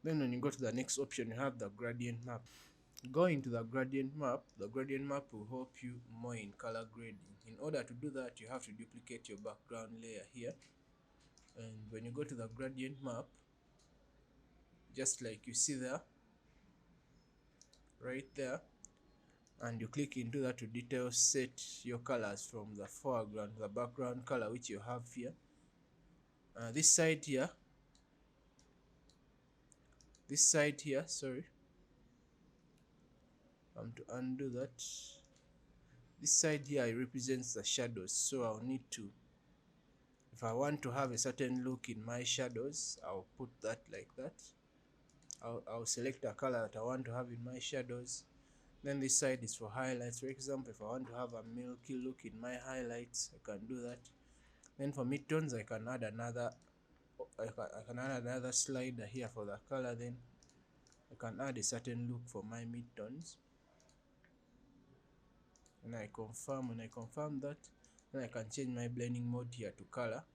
Then when you go to the next option, you have the gradient map. Going to the gradient map will help you more in color grading. In order to do that, you have to duplicate your background layer here. And when you go to the gradient map, just like you see there, right there, and you click into that to detail set your colors from the foreground to the background color which you have here. This side here, sorry, to undo that. This side here represents the shadows, so I'll need to, if I want to have a certain look in my shadows, I'll put that like that. I'll select a color that I want to have in my shadows. Then this side is for highlights. For example, if I want to have a milky look in my highlights, I can do that. Then for midtones, I can add another slider here for the color. Then I can add a certain look for my midtones. And when I confirm that, then I can change my blending mode here to color,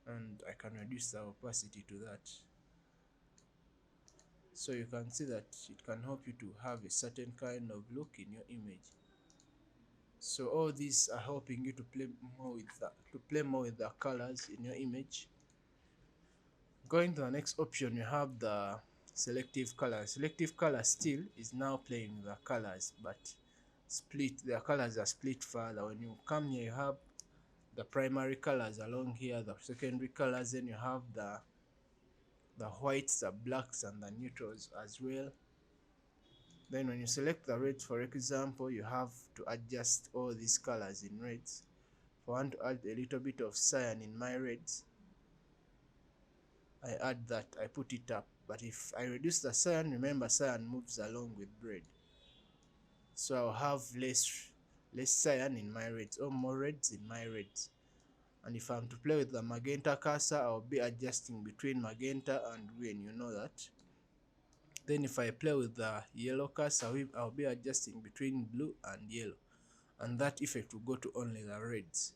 and I can reduce the opacity to that. So you can see that it can help you to have a certain kind of look in your image. So all these are helping you to play more with the colors in your image. Going to the next option, you have the selective color. Selective color still is now playing the colors, but split. The colors are split further. When you come here, you have the primary colors along here, the secondary colors, then you have the whites, the blacks, and the neutrals as well. Then when you select the reds, for example, you have to adjust all these colors in reds. If I want to add a little bit of cyan in my reds, I add that, I put it up. But if I reduce the cyan, remember cyan moves along with red, so I'll have less cyan in my reds or more reds in my reds. And if I'm to play with the magenta cursor, I'll be adjusting between magenta and green, you know that. Then if I play with the yellow cursor, I'll be adjusting between blue and yellow, and that effect will go to only the reds.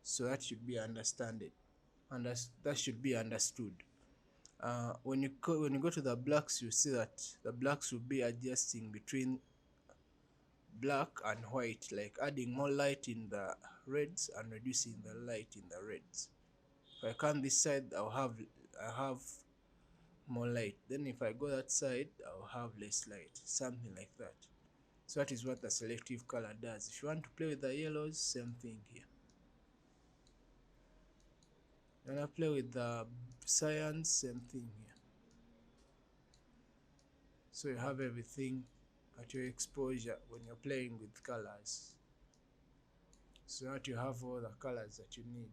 So that should be understood. That should be understood. When you go to the blacks, you see that the blacks will be adjusting between black and white, like adding more light in the reds and reducing the light in the reds. If I come this side, I have more light. Then if I go that side, I'll have less light, something like that. So that is what the selective color does. If you want to play with the yellows, same thing here. You want to play with the cyans, same thing here. So you have everything at your exposure when you're playing with colors. So that you have all the colors that you need.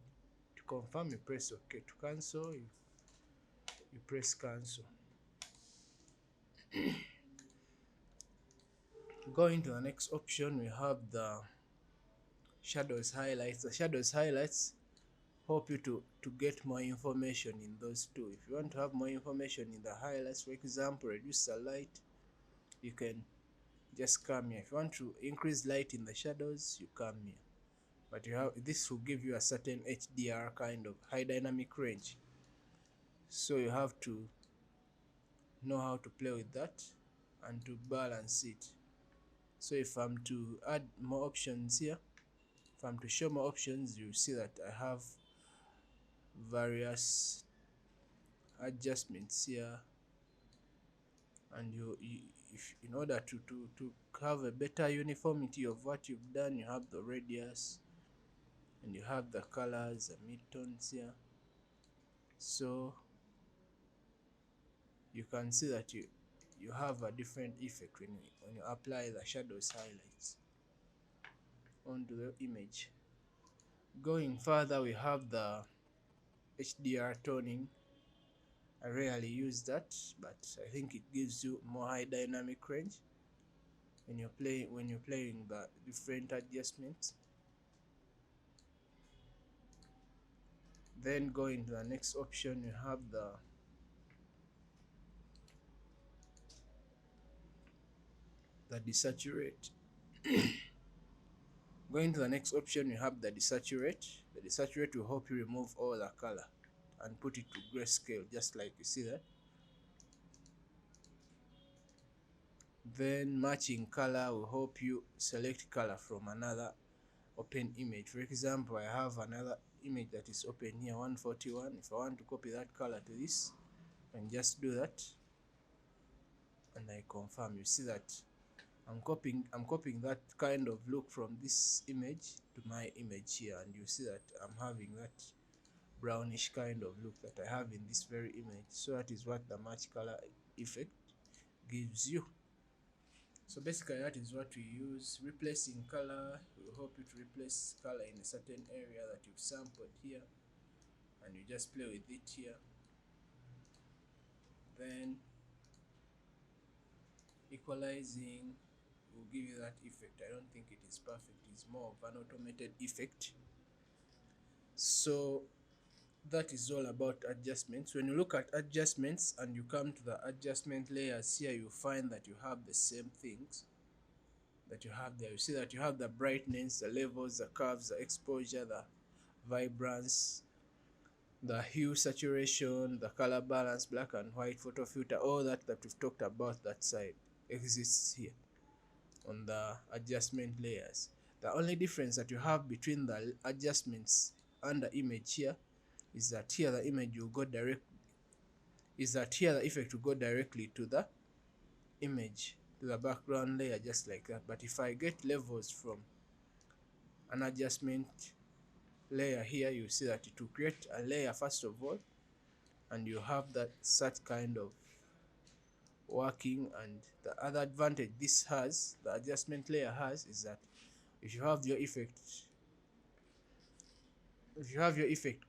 To confirm, you press OK. To cancel, you press cancel. Going to the next option, we have the shadows highlights. The shadows highlights help you to get more information in those two. If you want to have more information in the highlights, for example, reduce the light, you can just come here. If you want to increase light in the shadows, you come here. But this will give you a certain HDR kind of high dynamic range, so you have to know how to play with that and to balance it. So if I'm to add more options here, if I'm to show more options, you see that I have various adjustments here, and if in order to have a better uniformity of what you've done, you have the radius and you have the colors, the midtones here. So you can see that you have a different effect when you apply the shadows highlights onto the image. Going further, we have the HDR toning. I rarely use that, but I think it gives you more high dynamic range when you're playing the different adjustments. Then going to the next option, you have the desaturate. Going to the next option, you have the desaturate. The desaturate will help you remove all the color and put it to grayscale, just like you see that. Then matching color will help you select color from another open image. For example, I have another image that is open here, 141. If I want to copy that color to this, I can just do that and I confirm. You see that I'm copying that kind of look from this image to my image here, and you see that I'm having that brownish kind of look that I have in this very image. So that is what the match color effect gives you. So basically that is what we use. Replacing color will help you to replace color in a certain area that you've sampled here, and you just play with it here. Then equalizing will give you that effect. I don't think it is perfect, it's more of an automated effect. So that is all about adjustments. When you look at adjustments and you come to the adjustment layers here, you find that you have the same things that you have there. You see that you have the brightness, the levels, the curves, the exposure, the vibrance, the hue saturation, the color balance, black and white, photo filter, all that we've talked about that side exists here on the adjustment layers. The only difference that you have between the adjustments and the image here is that here the image will go direct is that here the effect will go directly to the image, to the background layer, just like that. But if I get levels from an adjustment layer here, you see that it will create a layer first of all, and you have that such kind of working. And the other advantage this has, the adjustment layer has, is that if you have your effect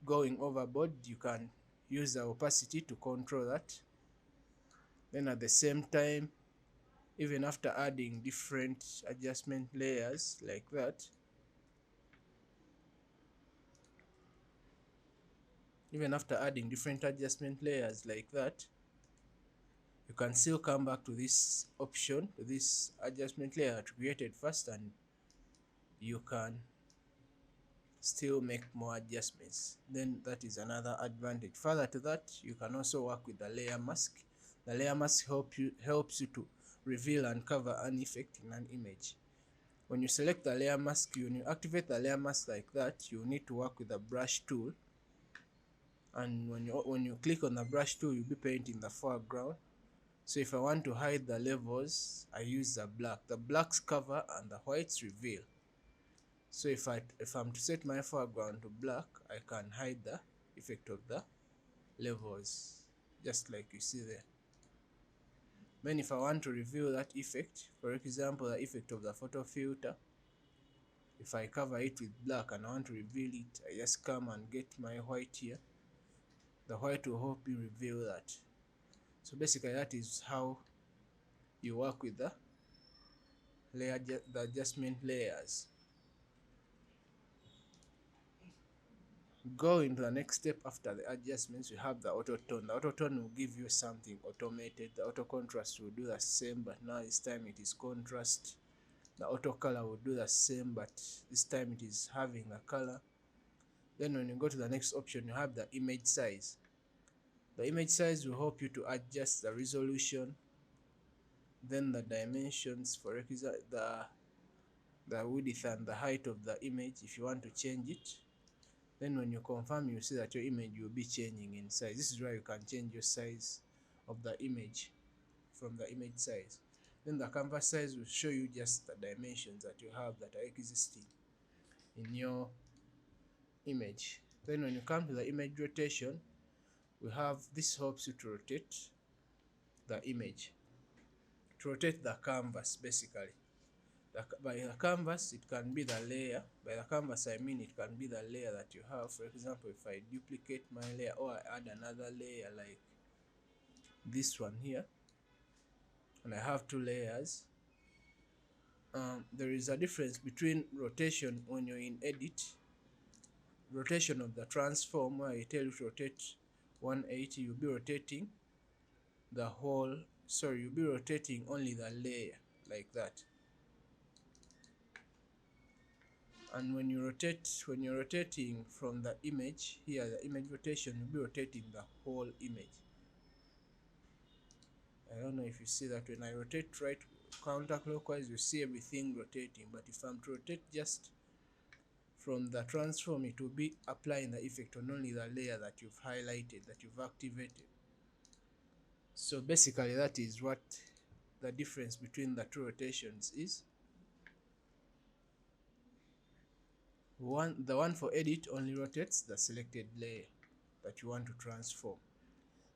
going overboard, you can use the opacity to control that. Then at the same time, even after adding different adjustment layers like that, you can still come back to this option, to this adjustment layer that you created first, and you can still make more adjustments. Then that is another advantage. Further to that, you can also work with the layer mask. The layer mask helps you to reveal and cover an effect in an image. When you select the layer mask, when you activate the layer mask like that, you need to work with the brush tool. And when you click on the brush tool, you'll be painting the foreground. So if I want to hide the levels, I use the black. The blacks cover and the whites reveal. So if I'm to set my foreground to black, I can hide the effect of the levels, just like you see there. Then if I want to reveal that effect, for example the effect of the photo filter, if I cover it with black and I want to reveal it, I just come and get my white here. The white will help you reveal that. So basically that is how you work with the adjustment layers. Going to the next step after the adjustments, you have the auto tone. The auto tone will give you something automated. The auto contrast will do the same, but now this time it is contrast. The auto color will do the same, but this time it is having a color. Then when you go to the next option, you have the image size. The image size will help you to adjust the resolution, then the dimensions, for example the width and the height of the image if you want to change it. Then when you confirm, you see that your image will be changing in size. This is where you can change your size of the image from the image size. Then the canvas size will show you just the dimensions that you have that are existing in your image. Then when you come to the image rotation, we have this helps you to rotate the image, to rotate the canvas basically. By the canvas, it can be the layer. By the canvas, I mean it can be the layer that you have. For example, if I duplicate my layer or I add another layer like this one here, and I have two layers, there is a difference between rotation when you're in edit, rotation of the transform, where I tell you to rotate 180, you'll be rotating the whole, sorry, you'll be rotating only the layer like that. And when you're rotating from the image here, the image rotation will be rotating the whole image. I don't know if you see that when I rotate right counterclockwise, you see everything rotating, but if I'm to rotate just from the transform, it will be applying the effect on only the layer that you've highlighted, that you've activated. So basically that is what the difference between the two rotations is. The one for edit only rotates the selected layer that you want to transform.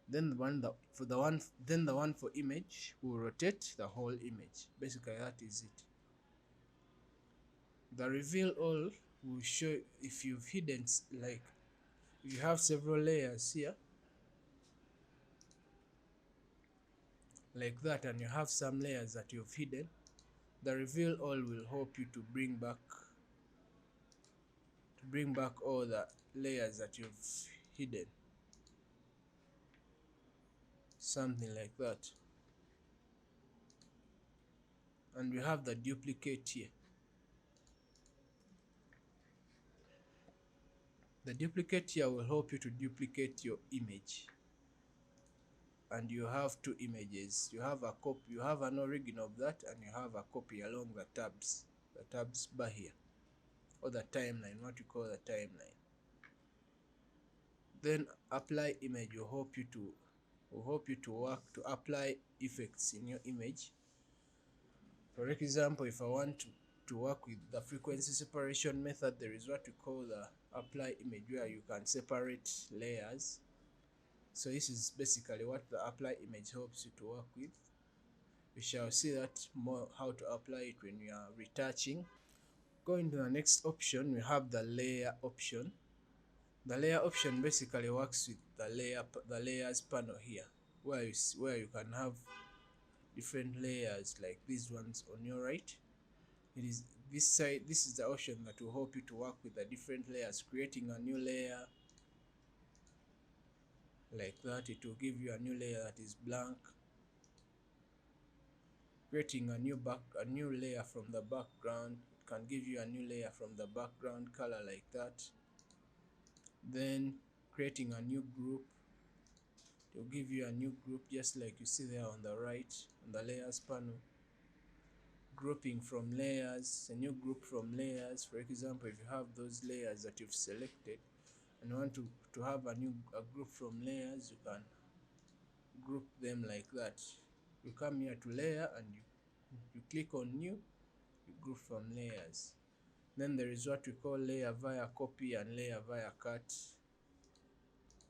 Then the one for image will rotate the whole image. Basically that is it. The reveal all will show if you've hidden, like if you have several layers here like that, and you have some layers that you've hidden, the reveal all will help you to bring back all the layers that you've hidden, something like that. And we have the duplicate here. The duplicate here will help you to duplicate your image, and you have two images. You have a copy, you have an original of that, and you have a copy along the tabs bar here, or the timeline, what you call the timeline. Then apply image will help you to will help you to apply effects in your image. For example, if I want to work with the frequency separation method, there is what we call the apply image, where you can separate layers. So this is basically what the apply image helps you to work with. We shall see that more, how to apply it when we are retouching. Going to the next option, we have the layer option. The layer option basically works with the layers panel here, where you can have different layers like these ones on your right. It is this side. This is the option that will help you to work with the different layers, creating a new layer like that. It will give you a new layer that is blank, creating a new layer from the background. It can give you a new layer from the background color like that. Then creating a new group, it will give you a new group just like you see there on the right on the layers panel. Grouping from layers, a new group from layers. For example, if you have those layers that you've selected and you want to have a group from layers, you can group them like that. You come here to layer and you click on new, you group from layers. Then there is what we call layer via copy and layer via cut.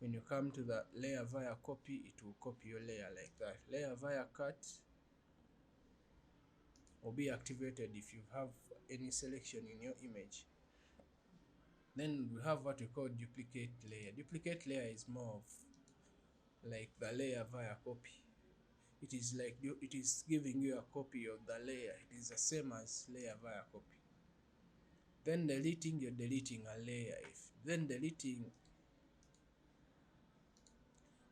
When you come to the layer via copy, it will copy your layer like that. Layer via cut will be activated if you have any selection in your image. Then we have what we call duplicate layer. Duplicate layer is more of like the layer via copy. It is like it is giving you a copy of the layer. It is the same as layer via copy. Then deleting, you're deleting a layer. Then deleting,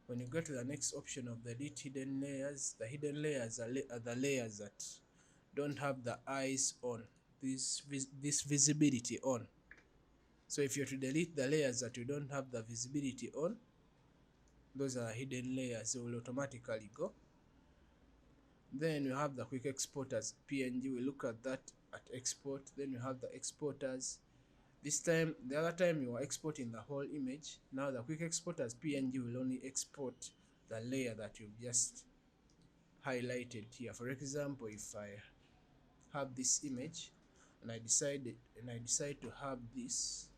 when you go to the next option of delete hidden layers, the hidden layers are the layers that don't have the eyes on, this visibility on. So if you're to delete the layers that you don't have the visibility on, those are hidden layers, they will automatically go. Then you have the quick exporters PNG. We look at that at export. Then you have the exporters. This time, the other time you were exporting the whole image. Now the quick exporters PNG will only export the layer that you've just highlighted here. For example, if I have this image and I decide to have this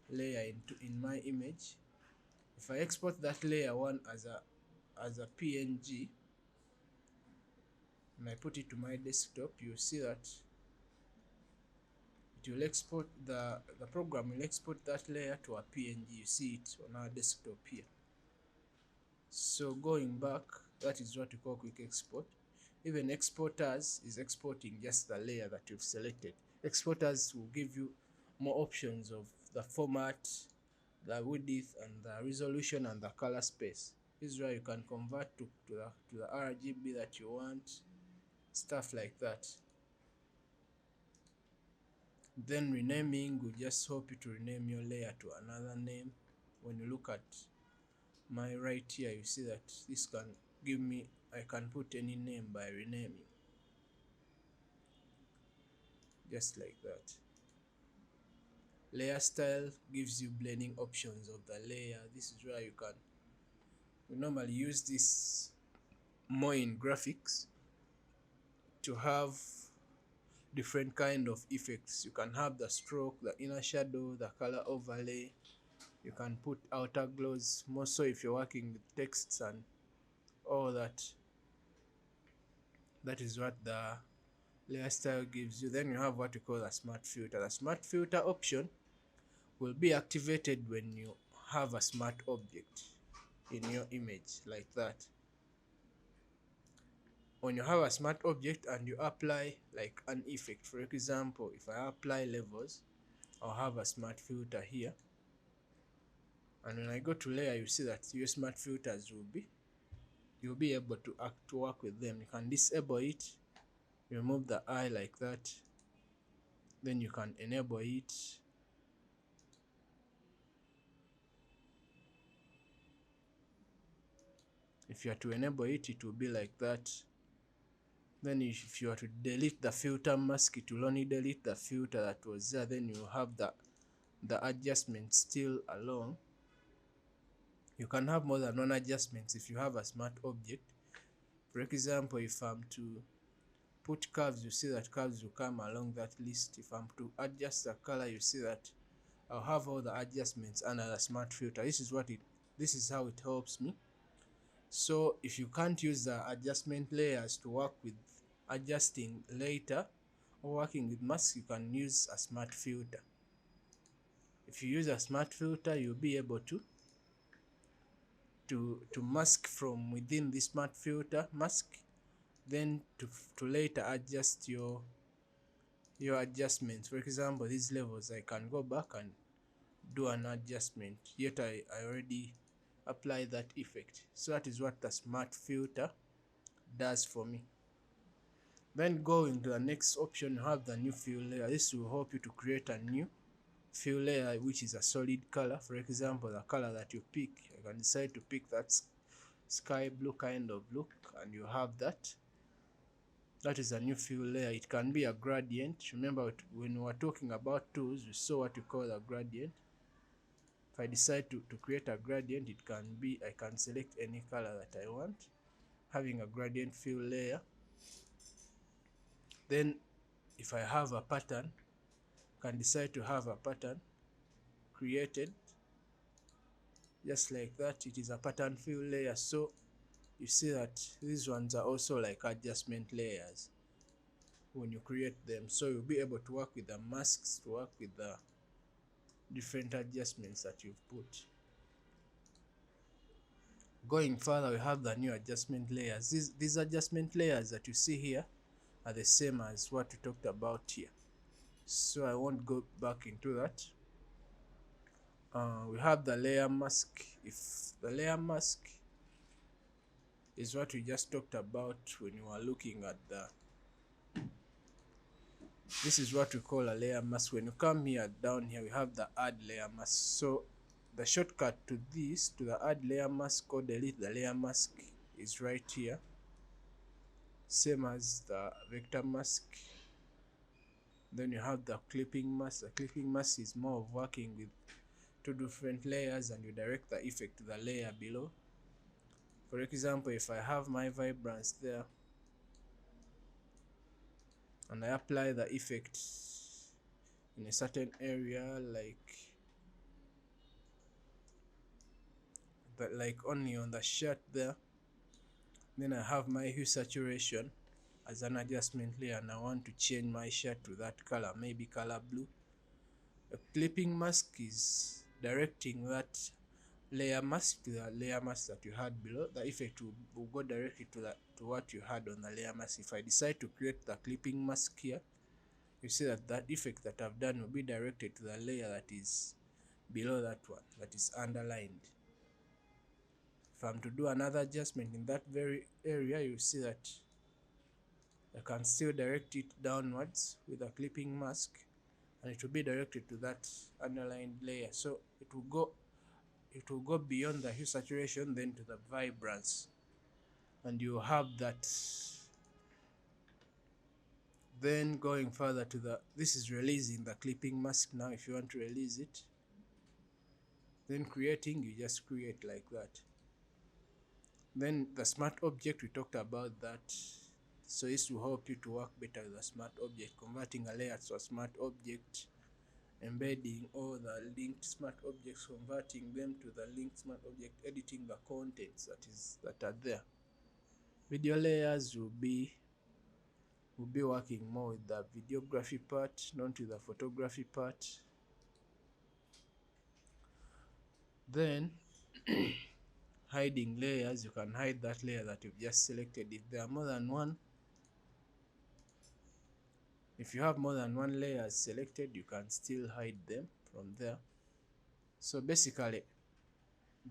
layer in my image, if I export that layer one as a PNG and I put it to my desktop, you see that it will export the program will export that layer to a PNG. You see it on our desktop here. So going back, that is what we call quick export. Even exporters is exporting just the layer that you've selected. Exporters will give you more options of the format, the width and the resolution and the color space. This is where you can convert to the RGB that you want, stuff like that. Then renaming will just help you to rename your layer to another name. When you look at my right here, you see that this can give me, I can put any name by renaming, just like that. Layer style gives you blending options of the layer. This is where we normally use this more in graphics to have different kind of effects. You can have the stroke, the inner shadow, the color overlay. You can put outer glows, more so if you're working with texts and all that. That is what the layer style gives you. Then you have what we call a smart filter. The smart filter option will be activated when you have a smart object in your image like that. When you have a smart object and you apply like an effect, for example, if I apply levels, I'll have a smart filter here, and when I go to layer, you see that your smart filters you'll be able to work with them. You can disable it, remove the eye like that, then you can enable it. If you are to enable it, it will be like that. Then if you are to delete the filter mask, it will only delete the filter that was there. Then you have the adjustment still along. You can have more than one adjustments if you have a smart object. For example, if I'm to put curves, you see that curves will come along that list. If I'm to adjust the color, you see that I'll have all the adjustments under the smart filter. This is how it helps me. So if you can't use the adjustment layers to work with adjusting later or working with masks, you can use a smart filter. If you use a smart filter, you'll be able to mask from within the smart filter mask, then to later adjust your adjustments. For example, these levels, I can go back and do an adjustment, yet I already applied that effect. So that is what the smart filter does for me. Then going to the next option, you have the new fill layer. This will help you to create a new fill layer which is a solid color. For example, the color that you pick, you can decide to pick that sky blue kind of look, and you have that. That is a new fill layer. It can be a gradient. Remember, when we were talking about tools, we saw what we call a gradient. If I decide to create a gradient, it can be, I can select any color that I want, having a gradient fill layer. Then if I have a pattern, I can decide to have a pattern created just like that. It is a pattern fill layer. So you see that these ones are also like adjustment layers when you create them. So you'll be able to work with the masks, to work with the different adjustments that you've put. Going further, we have the new adjustment layers. These adjustment layers that you see here are the same as what we talked about here, so I won't go back into that. We have the layer mask. If the layer mask is what we just talked about when you were looking at this is what we call a layer mask. When you come here, down here, we have the add layer mask. So the shortcut to this, to the add layer mask or delete the layer mask, is right here, same as the vector mask. Then you have the clipping mask. The clipping mask is more of working with two different layers, and you direct the effect to the layer below. For example, if I have my vibrance there and I apply the effect in a certain area, like only on the shirt there, then I have my hue saturation as an adjustment layer, and I want to change my shirt to that color, maybe color blue. A clipping mask is directing that layer mask to the layer mask that you had below. The effect will go directly to what you had on the layer mask. If I decide to create the clipping mask here, you see that effect that I've done will be directed to the layer that is below that one, that is underlined. If I'm to do another adjustment in that very area, you see that I can still direct it downwards with a clipping mask, and it will be directed to that underlined layer. So it will go beyond the hue saturation, then to the vibrance, and you have that. Then going further to this is releasing the clipping mask. Now if you want to release it, then creating, you just create like that. Then the smart object, we talked about that. So this will help you to work better with a smart object, converting a layer to a smart object, embedding all the linked smart objects, converting them to the linked smart object, editing the contents that are there. Video layers will be working more with the videography part, not with the photography part. Then hiding layers, you can hide that layer that you've just selected. If there are more than one, if you have more than one layer selected, you can still hide them from there. So basically,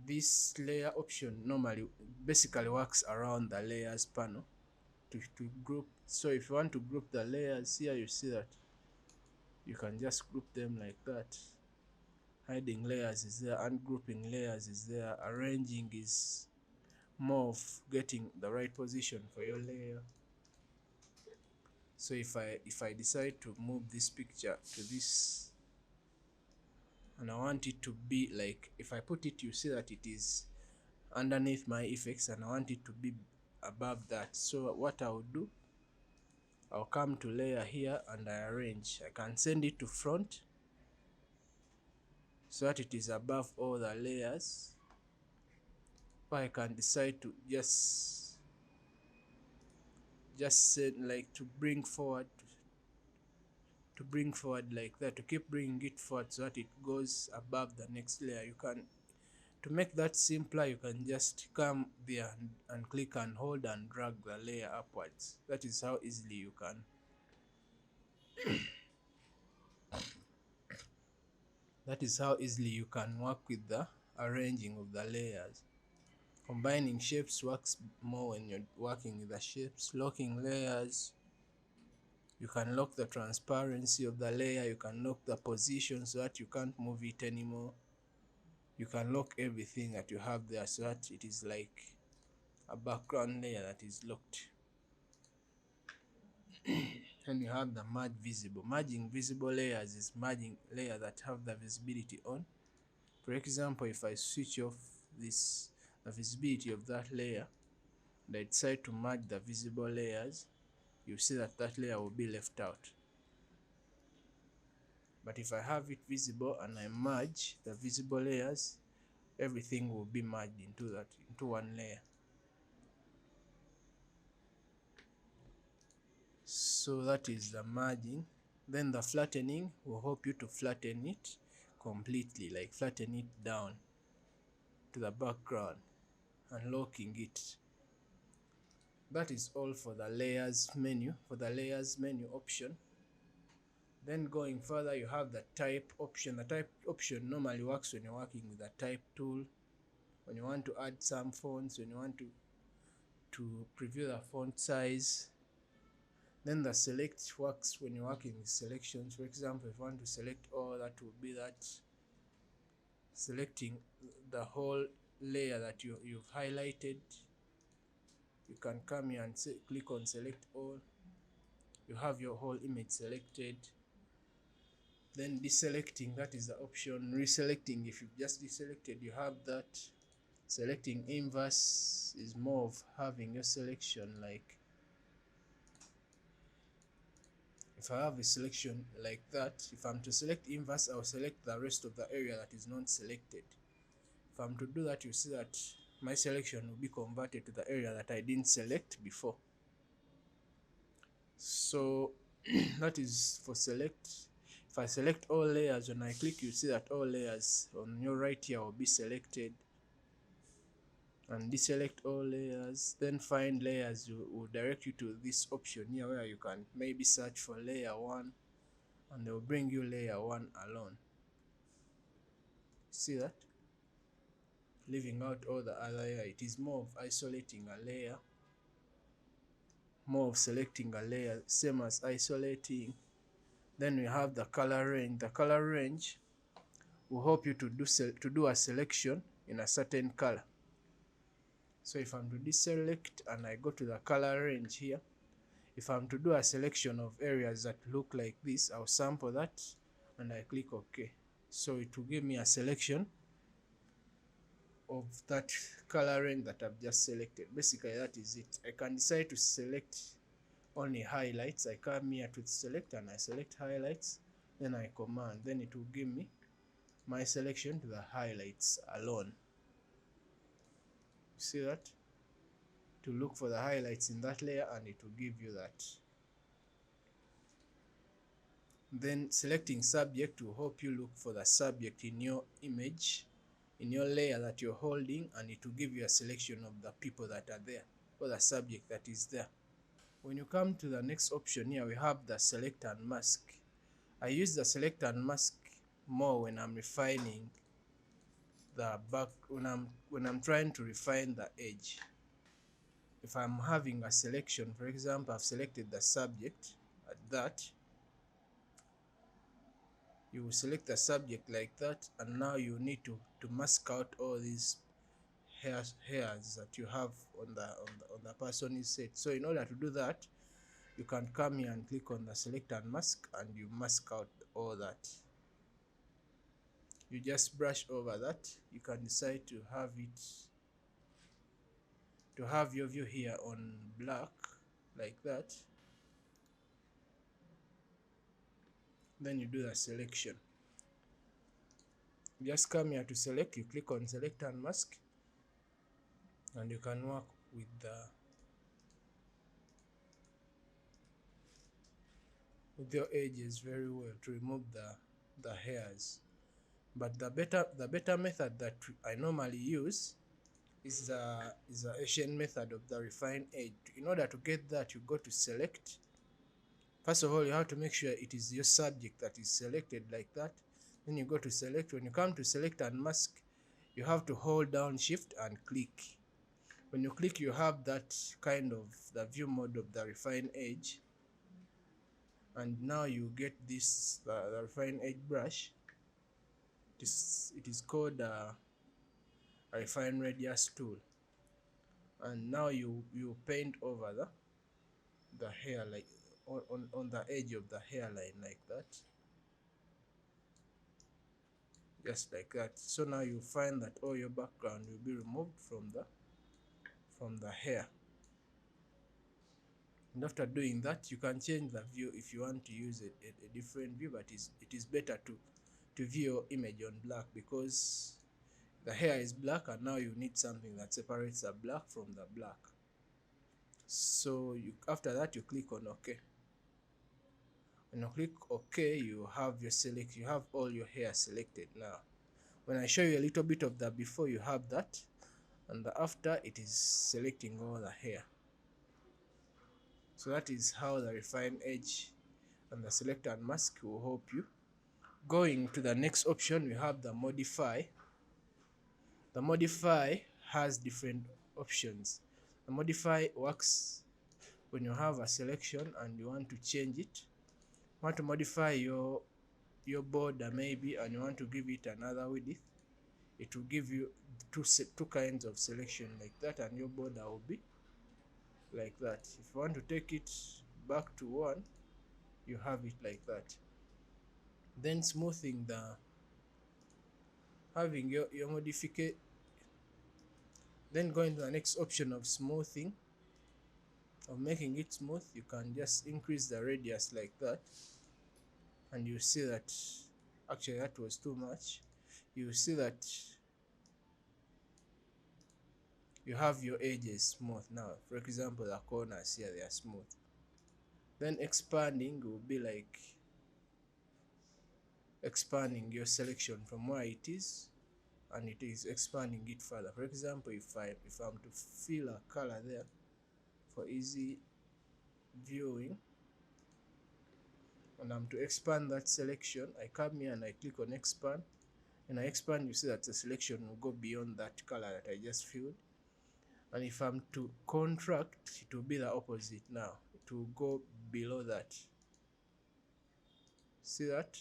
this layer option normally basically works around the layers panel to group. So if you want to group the layers here, you see that you can just group them like that. Hiding layers is there, ungrouping layers is there, arranging is more of getting the right position for your layer. So if I decide to move this picture to this, and I want it to be like, if I put it, you see that it is underneath my effects and I want it to be above that. So what I'll do, I'll come to layer here and I arrange. I can send it to front so that it is above all the layers, or I can decide to just send, like, to bring forward like that, to keep bringing it forward so that it goes above the next layer. You can, to make that simpler, you can just come there and click and hold and drag the layer upwards. That is how easily you can work with the arranging of the layers. Combining shapes works more when you're working with the shapes. Locking layers, you can lock the transparency of the layer, you can lock the position so that you can't move it anymore. You can lock everything that you have there so that it is like a background layer that is locked. And you have the merge visible. Merging visible layers is merging layers that have the visibility on. For example, if I switch off the visibility of that layer and I decide to merge the visible layers, you see that that layer will be left out. But if I have it visible and I merge the visible layers, everything will be merged into one layer. So that is the merging. Then the flattening will help you to flatten it completely, like flatten it down to the background and locking it. That is all for the layers menu, option. Then going further, you have the type option. The type option normally works when you're working with the type tool, when you want to add some fonts, when you want to preview the font size. Then the select works when you're working with selections. For example, if you want to select all, that will be that selecting the whole layer that you've highlighted. You can come here and click on select all. You have your whole image selected. Then deselecting, that is the option. Reselecting, if you've just deselected, you have that. Selecting inverse is more of having your selection, like if I have a selection like that, if I'm to select inverse, I'll select the rest of the area that is not selected. If I'm to do that, you see that my selection will be converted to the area that I didn't select before. So that is for select. If I select all layers, when I click, you see that all layers on your right here will be selected. And deselect all layers, then find layers will direct you to this option here where you can maybe search for layer 1 and they will bring you layer 1 alone. See that? Leaving out all the other layer. It is more of isolating a layer, more of selecting a layer, same as isolating. Then we have the color range. The color range will help you to do a selection in a certain color. So if I'm to deselect and I go to the color range here, if I'm to do a selection of areas that look like this, I'll sample that and I click OK. So it will give me a selection of that color range that I've just selected. Basically, that is it. I can decide to select only highlights. I come here to select and I select highlights, then I command, then it will give me my selection to the highlights alone. See that? To look for the highlights in that layer and it will give you that. Then selecting subject will help you look for the subject in your image, in your layer that you're holding, and it will give you a selection of the people that are there, or the subject that is there. When you come to the next option here, we have the select and mask. I use the select and mask more when I'm refining the back, when I'm trying to refine the edge. If I'm having a selection, for example, I've selected the subject at that, you will select the subject like that, and now you need to mask out all these hairs that you have on the person you set. So in order to do that, you can come here and click on the select and mask, and you mask out all that. You just brush over that. You can decide to have it to have your view here on black like that, then you do the selection. You just come here to select, you click on select and mask, and you can work with your edges very well to remove the hairs. But the better method that I normally use is the Asian method of the refine edge. In order to get that, you go to select. First of all, you have to make sure it is your subject that is selected like that. Then you go to select. When you come to select and mask, you have to hold down shift and click. When you click, you have that kind of the view mode of the refine edge, and now you get this the refine edge brush. It is called a refine radius tool, and now you paint over the hair, like on the edge of the hairline like that, just like that. So now you find that all your background will be removed from the hair. And after doing that, you can change the view if you want to use a different view, but it is better to view your image on black, because the hair is black and now you need something that separates the black from the black. So after that you click on OK. When you click OK, you have all your hair selected. Now when I show you a little bit of the before, you have that, and the after, it is selecting all the hair. So that is how the refine edge and the select and mask will help you. Going to the next option, we have the modify. The modify has different options. The modify works when you have a selection and you want to change it. You want to modify your border maybe, and you want to give it another width. It will give you two kinds of selection like that, and your border will be like that. If you want to take it back to 1, you have it like that. Then smoothing, having your modification. Then going to the next option of smoothing, of making it smooth, you can just increase the radius like that, and you see that actually that was too much. You see that you have your edges smooth now. For example, the corners here, they are smooth. Then expanding will be like expanding your selection from where it is, and it is expanding it further. For example, if I'm to fill a color there for easy viewing, and I'm to expand that selection, I come here and I click on expand, and I expand, you see that the selection will go beyond that color that I just filled. And if I'm to contract, it will be the opposite now. It will go below that. See that?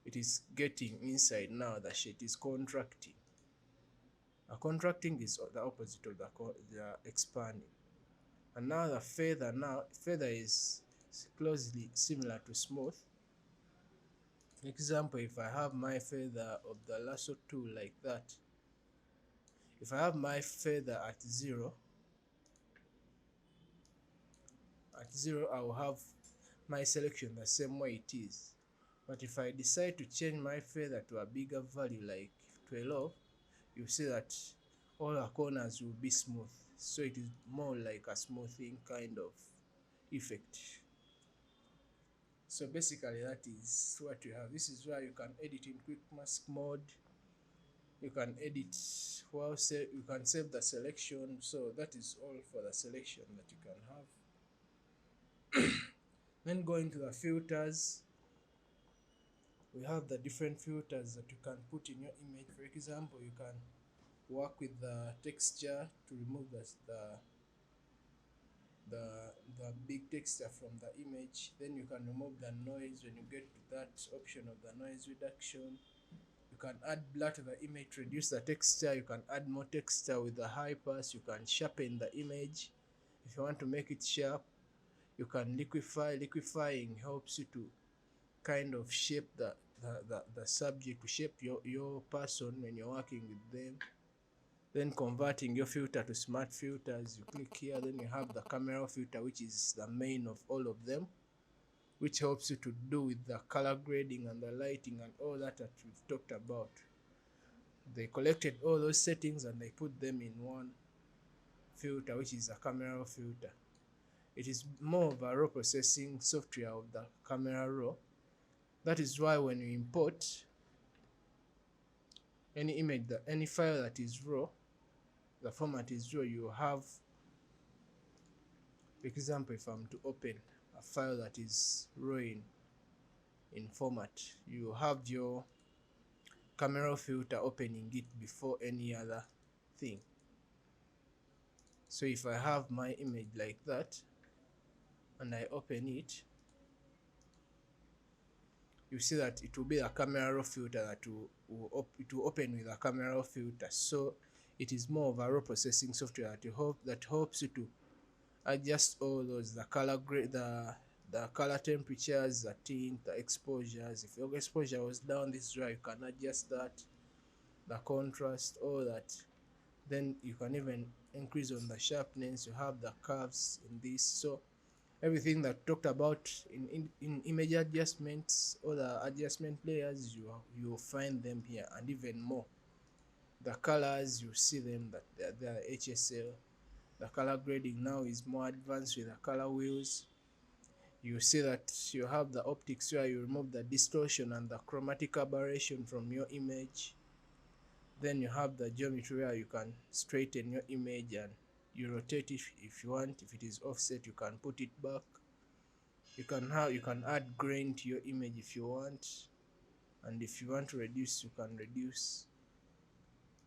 It is getting inside now. The shade is contracting. Contracting is the opposite of the expanding. And now the feather. Now feather is closely similar to smooth. Example, if I have my feather of the lasso tool like that, if I have my feather at 0, I will have my selection the same way it is. But if I decide to change my feather to a bigger value like 12, you see that all the corners will be smooth. So it is more like a smoothing kind of effect. So basically that is what you have. This is where you can edit in quick mask mode. You can edit while you can save the selection. So that is all for the selection that you can have. Then going to the filters, we have the different filters that you can put in your image. For example, you can work with the texture to remove the big texture from the image. Then you can remove the noise. When you get to that option of the noise reduction, you can add blur to the image, reduce the texture. You can add more texture with the high pass. You can sharpen the image if you want to make it sharp. You can liquefy. Liquefying helps you to kind of shape the subject, to shape your person when you're working with them. Then converting your filter to smart filters, you click here. Then you have the camera filter, which is the main of all of them, which helps you to do with the color grading and the lighting and all that we've talked about. They collected all those settings and they put them in one filter, which is a camera filter. It is more of a raw processing software of the camera raw. That is why when you import any image, any file that is raw, the format is raw, you have, for example, if I'm to open a file that is raw in format, you have your camera filter opening it before any other thing. So if I have my image like that and I open it, you see that it will be a camera raw filter that it will open with a camera raw filter. So it is more of a raw processing software that helps you to adjust all those, the color grade, the color temperatures, the tint, the exposures. If your exposure was down, this dry, you can adjust that, the contrast, all that. Then you can even increase on the sharpness. You have the curves in this. So everything that talked about in image adjustments, all the adjustment layers, you will find them here, and even more. The colors, you see them, that they are HSL. The color grading now is more advanced with the color wheels. You see that you have the optics where you remove the distortion and the chromatic aberration from your image. Then you have the geometry where you can straighten your image and you rotate it if you want. If it is offset, you can put it back. You can add grain to your image if you want, and if you want to reduce, you can reduce.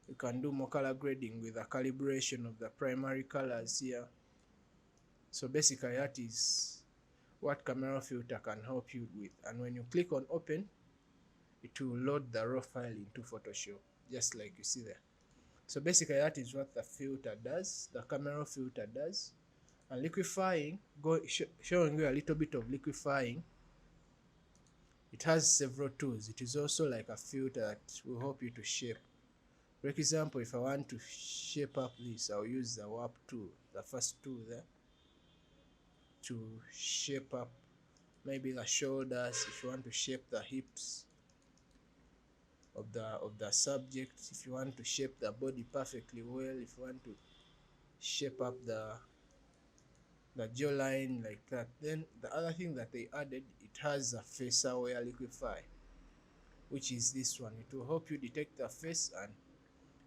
You can do more color grading with a calibration of the primary colors here. So basically that is what camera filter can help you with. And when you click on open, it will load the raw file into Photoshop, just like you see there. So basically that is what the filter does, the camera filter does. And liquefying, showing you a little bit of liquefying. It has several tools. It is also like a filter that will help you to shape. For example, if I want to shape up this, I'll use the warp tool, the first tool there, to shape up maybe the shoulders. If you want to shape the hips of the subject, if you want to shape the body perfectly well, if you want to shape up the jawline like that. Then the other thing that they added, it has a face aware liquify, which is this one. It will help you detect the face, and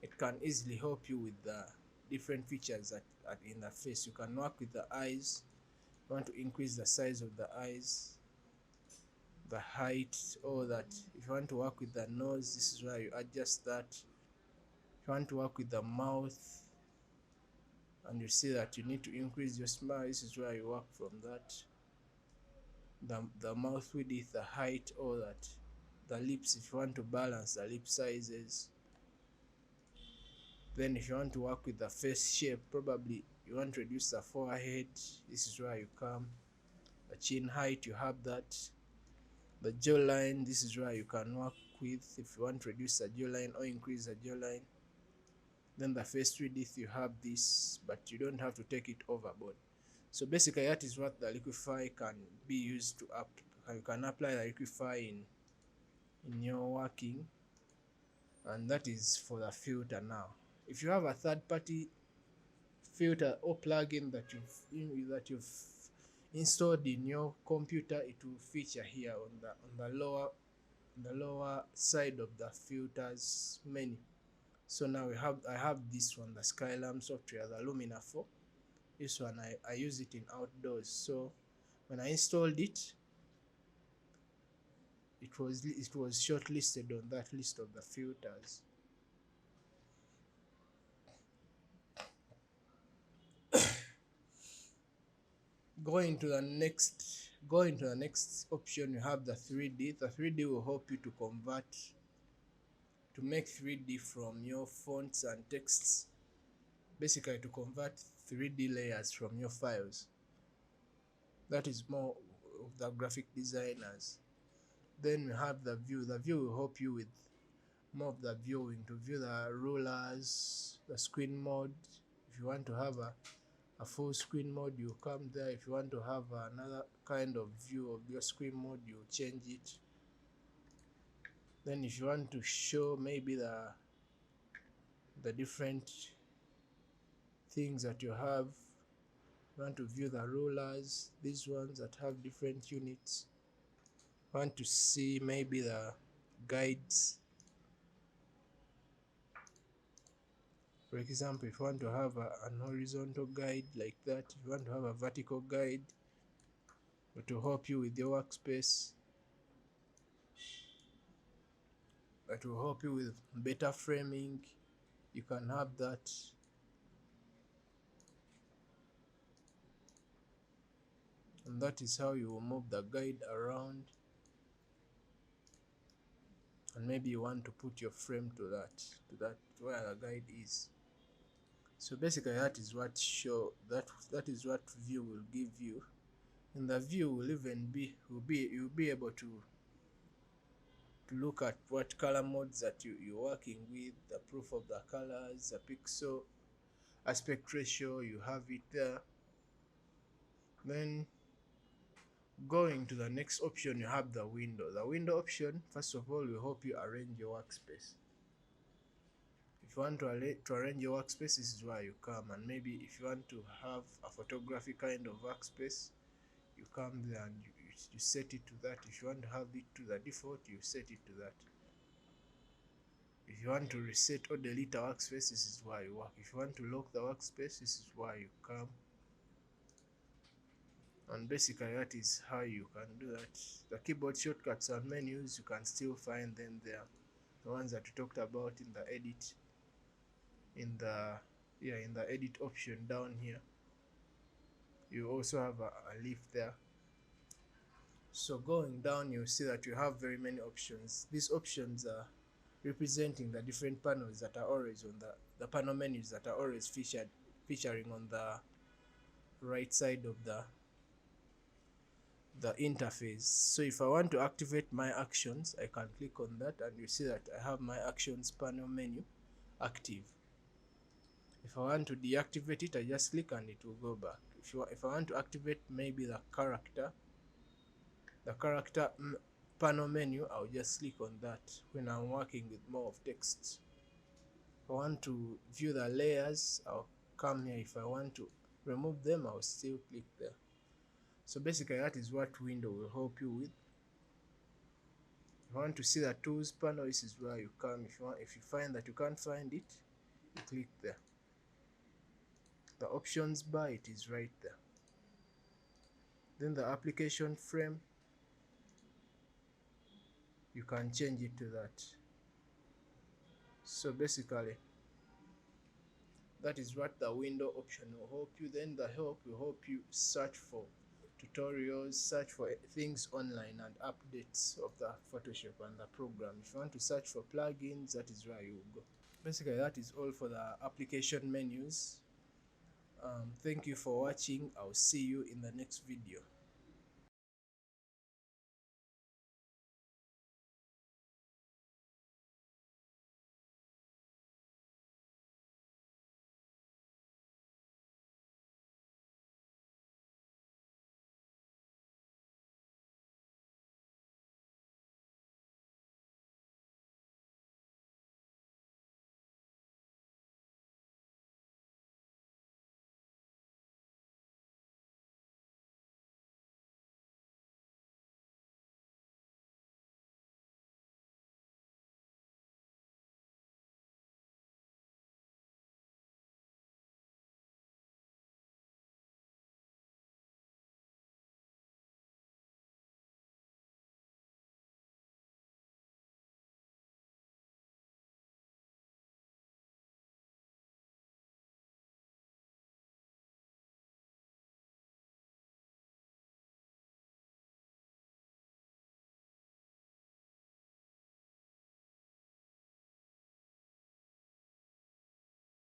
it can easily help you with the different features that in the face. You can work with the eyes. You want to increase the size of the eyes, the height, all that. If you want to work with the nose, this is where you adjust that. If you want to work with the mouth, and you see that you need to increase your smile, this is where you work from that. The mouth width, the height, all that. The lips, if you want to balance the lip sizes. Then if you want to work with the face shape, probably you want to reduce the forehead, this is where you come. The chin height, you have that. The jawline, this is where you can work with if you want to reduce the jawline or increase the jawline. Then the face width, you have this, but you don't have to take it overboard. So basically that is what the liquify can be used to up. You can apply the liquify in your working, and that is for the filter. Now if you have a third-party filter or plugin that you've installed in your computer, it will feature here on the lower side of the filters menu. So now I have this one, the Skylam software, the Lumina 4. This one I use it in outdoors. So when I installed it, it was shortlisted on that list of the filters. Going to the next option, you have the 3D. The 3D will help you to make 3D from your fonts and texts, basically to convert 3D layers from your files. That is more of the graphic designers. Then we have the view. The view will help you with more of the viewing, to view the rulers, the screen mode. If you want to have a full screen mode, you come there. If you want to have another kind of view of your screen mode, you change it. Then if you want to show maybe the different things that you have, you want to view the rulers, these ones that have different units. You want to see maybe the guides. For example, if you want to have an horizontal guide like that, if you want to have a vertical guide to help you with your workspace, that will help you with better framing, you can have that. And that is how you will move the guide around. And maybe you want to put your frame to that where the guide is. So basically that is what that is what view will give you. And the view will even you'll be able to look at what color modes that you're working with, the proof of the colors, the pixel aspect ratio, you have it there. Then going to the next option, you have the window. The window option, first of all, will help you arrange your workspace. If you want to arrange your workspace, this is where you come. And maybe if you want to have a photography kind of workspace, you come there and you set it to that. If you want to have it to the default, you set it to that. If you want to reset or delete a workspace, this is where you work. If you want to lock the workspace, this is where you come. And basically that is how you can do that. The keyboard shortcuts and menus, you can still find them there. The ones that we talked about in the edit, in the edit option down here. You also have a leaf there. So going down, you see that you have very many options. These options are representing the different panels that are always on the panel menus that are always featuring on the right side of the interface. So if I want to activate my actions, I can click on that and you see that I have my actions panel menu active. If I want to deactivate it, I just click and it will go back. If I want to activate maybe the character panel menu, I'll just click on that when I'm working with more of text. If I want to view the layers, I'll come here. If I want to remove them, I'll still click there. So basically that is what window will help you with. If you want to see the tools panel, this is where you come. If you find that you can't find it, you click there. The options bar, it is right there. Then the application frame, you can change it to that. So basically that is what the window option will help you. Then the help will help you search for tutorials, search for things online and updates of the Photoshop and the program. If you want to search for plugins, that is where you will go. Basically that is all for the application menus. Thank you for watching. I'll see you in the next video.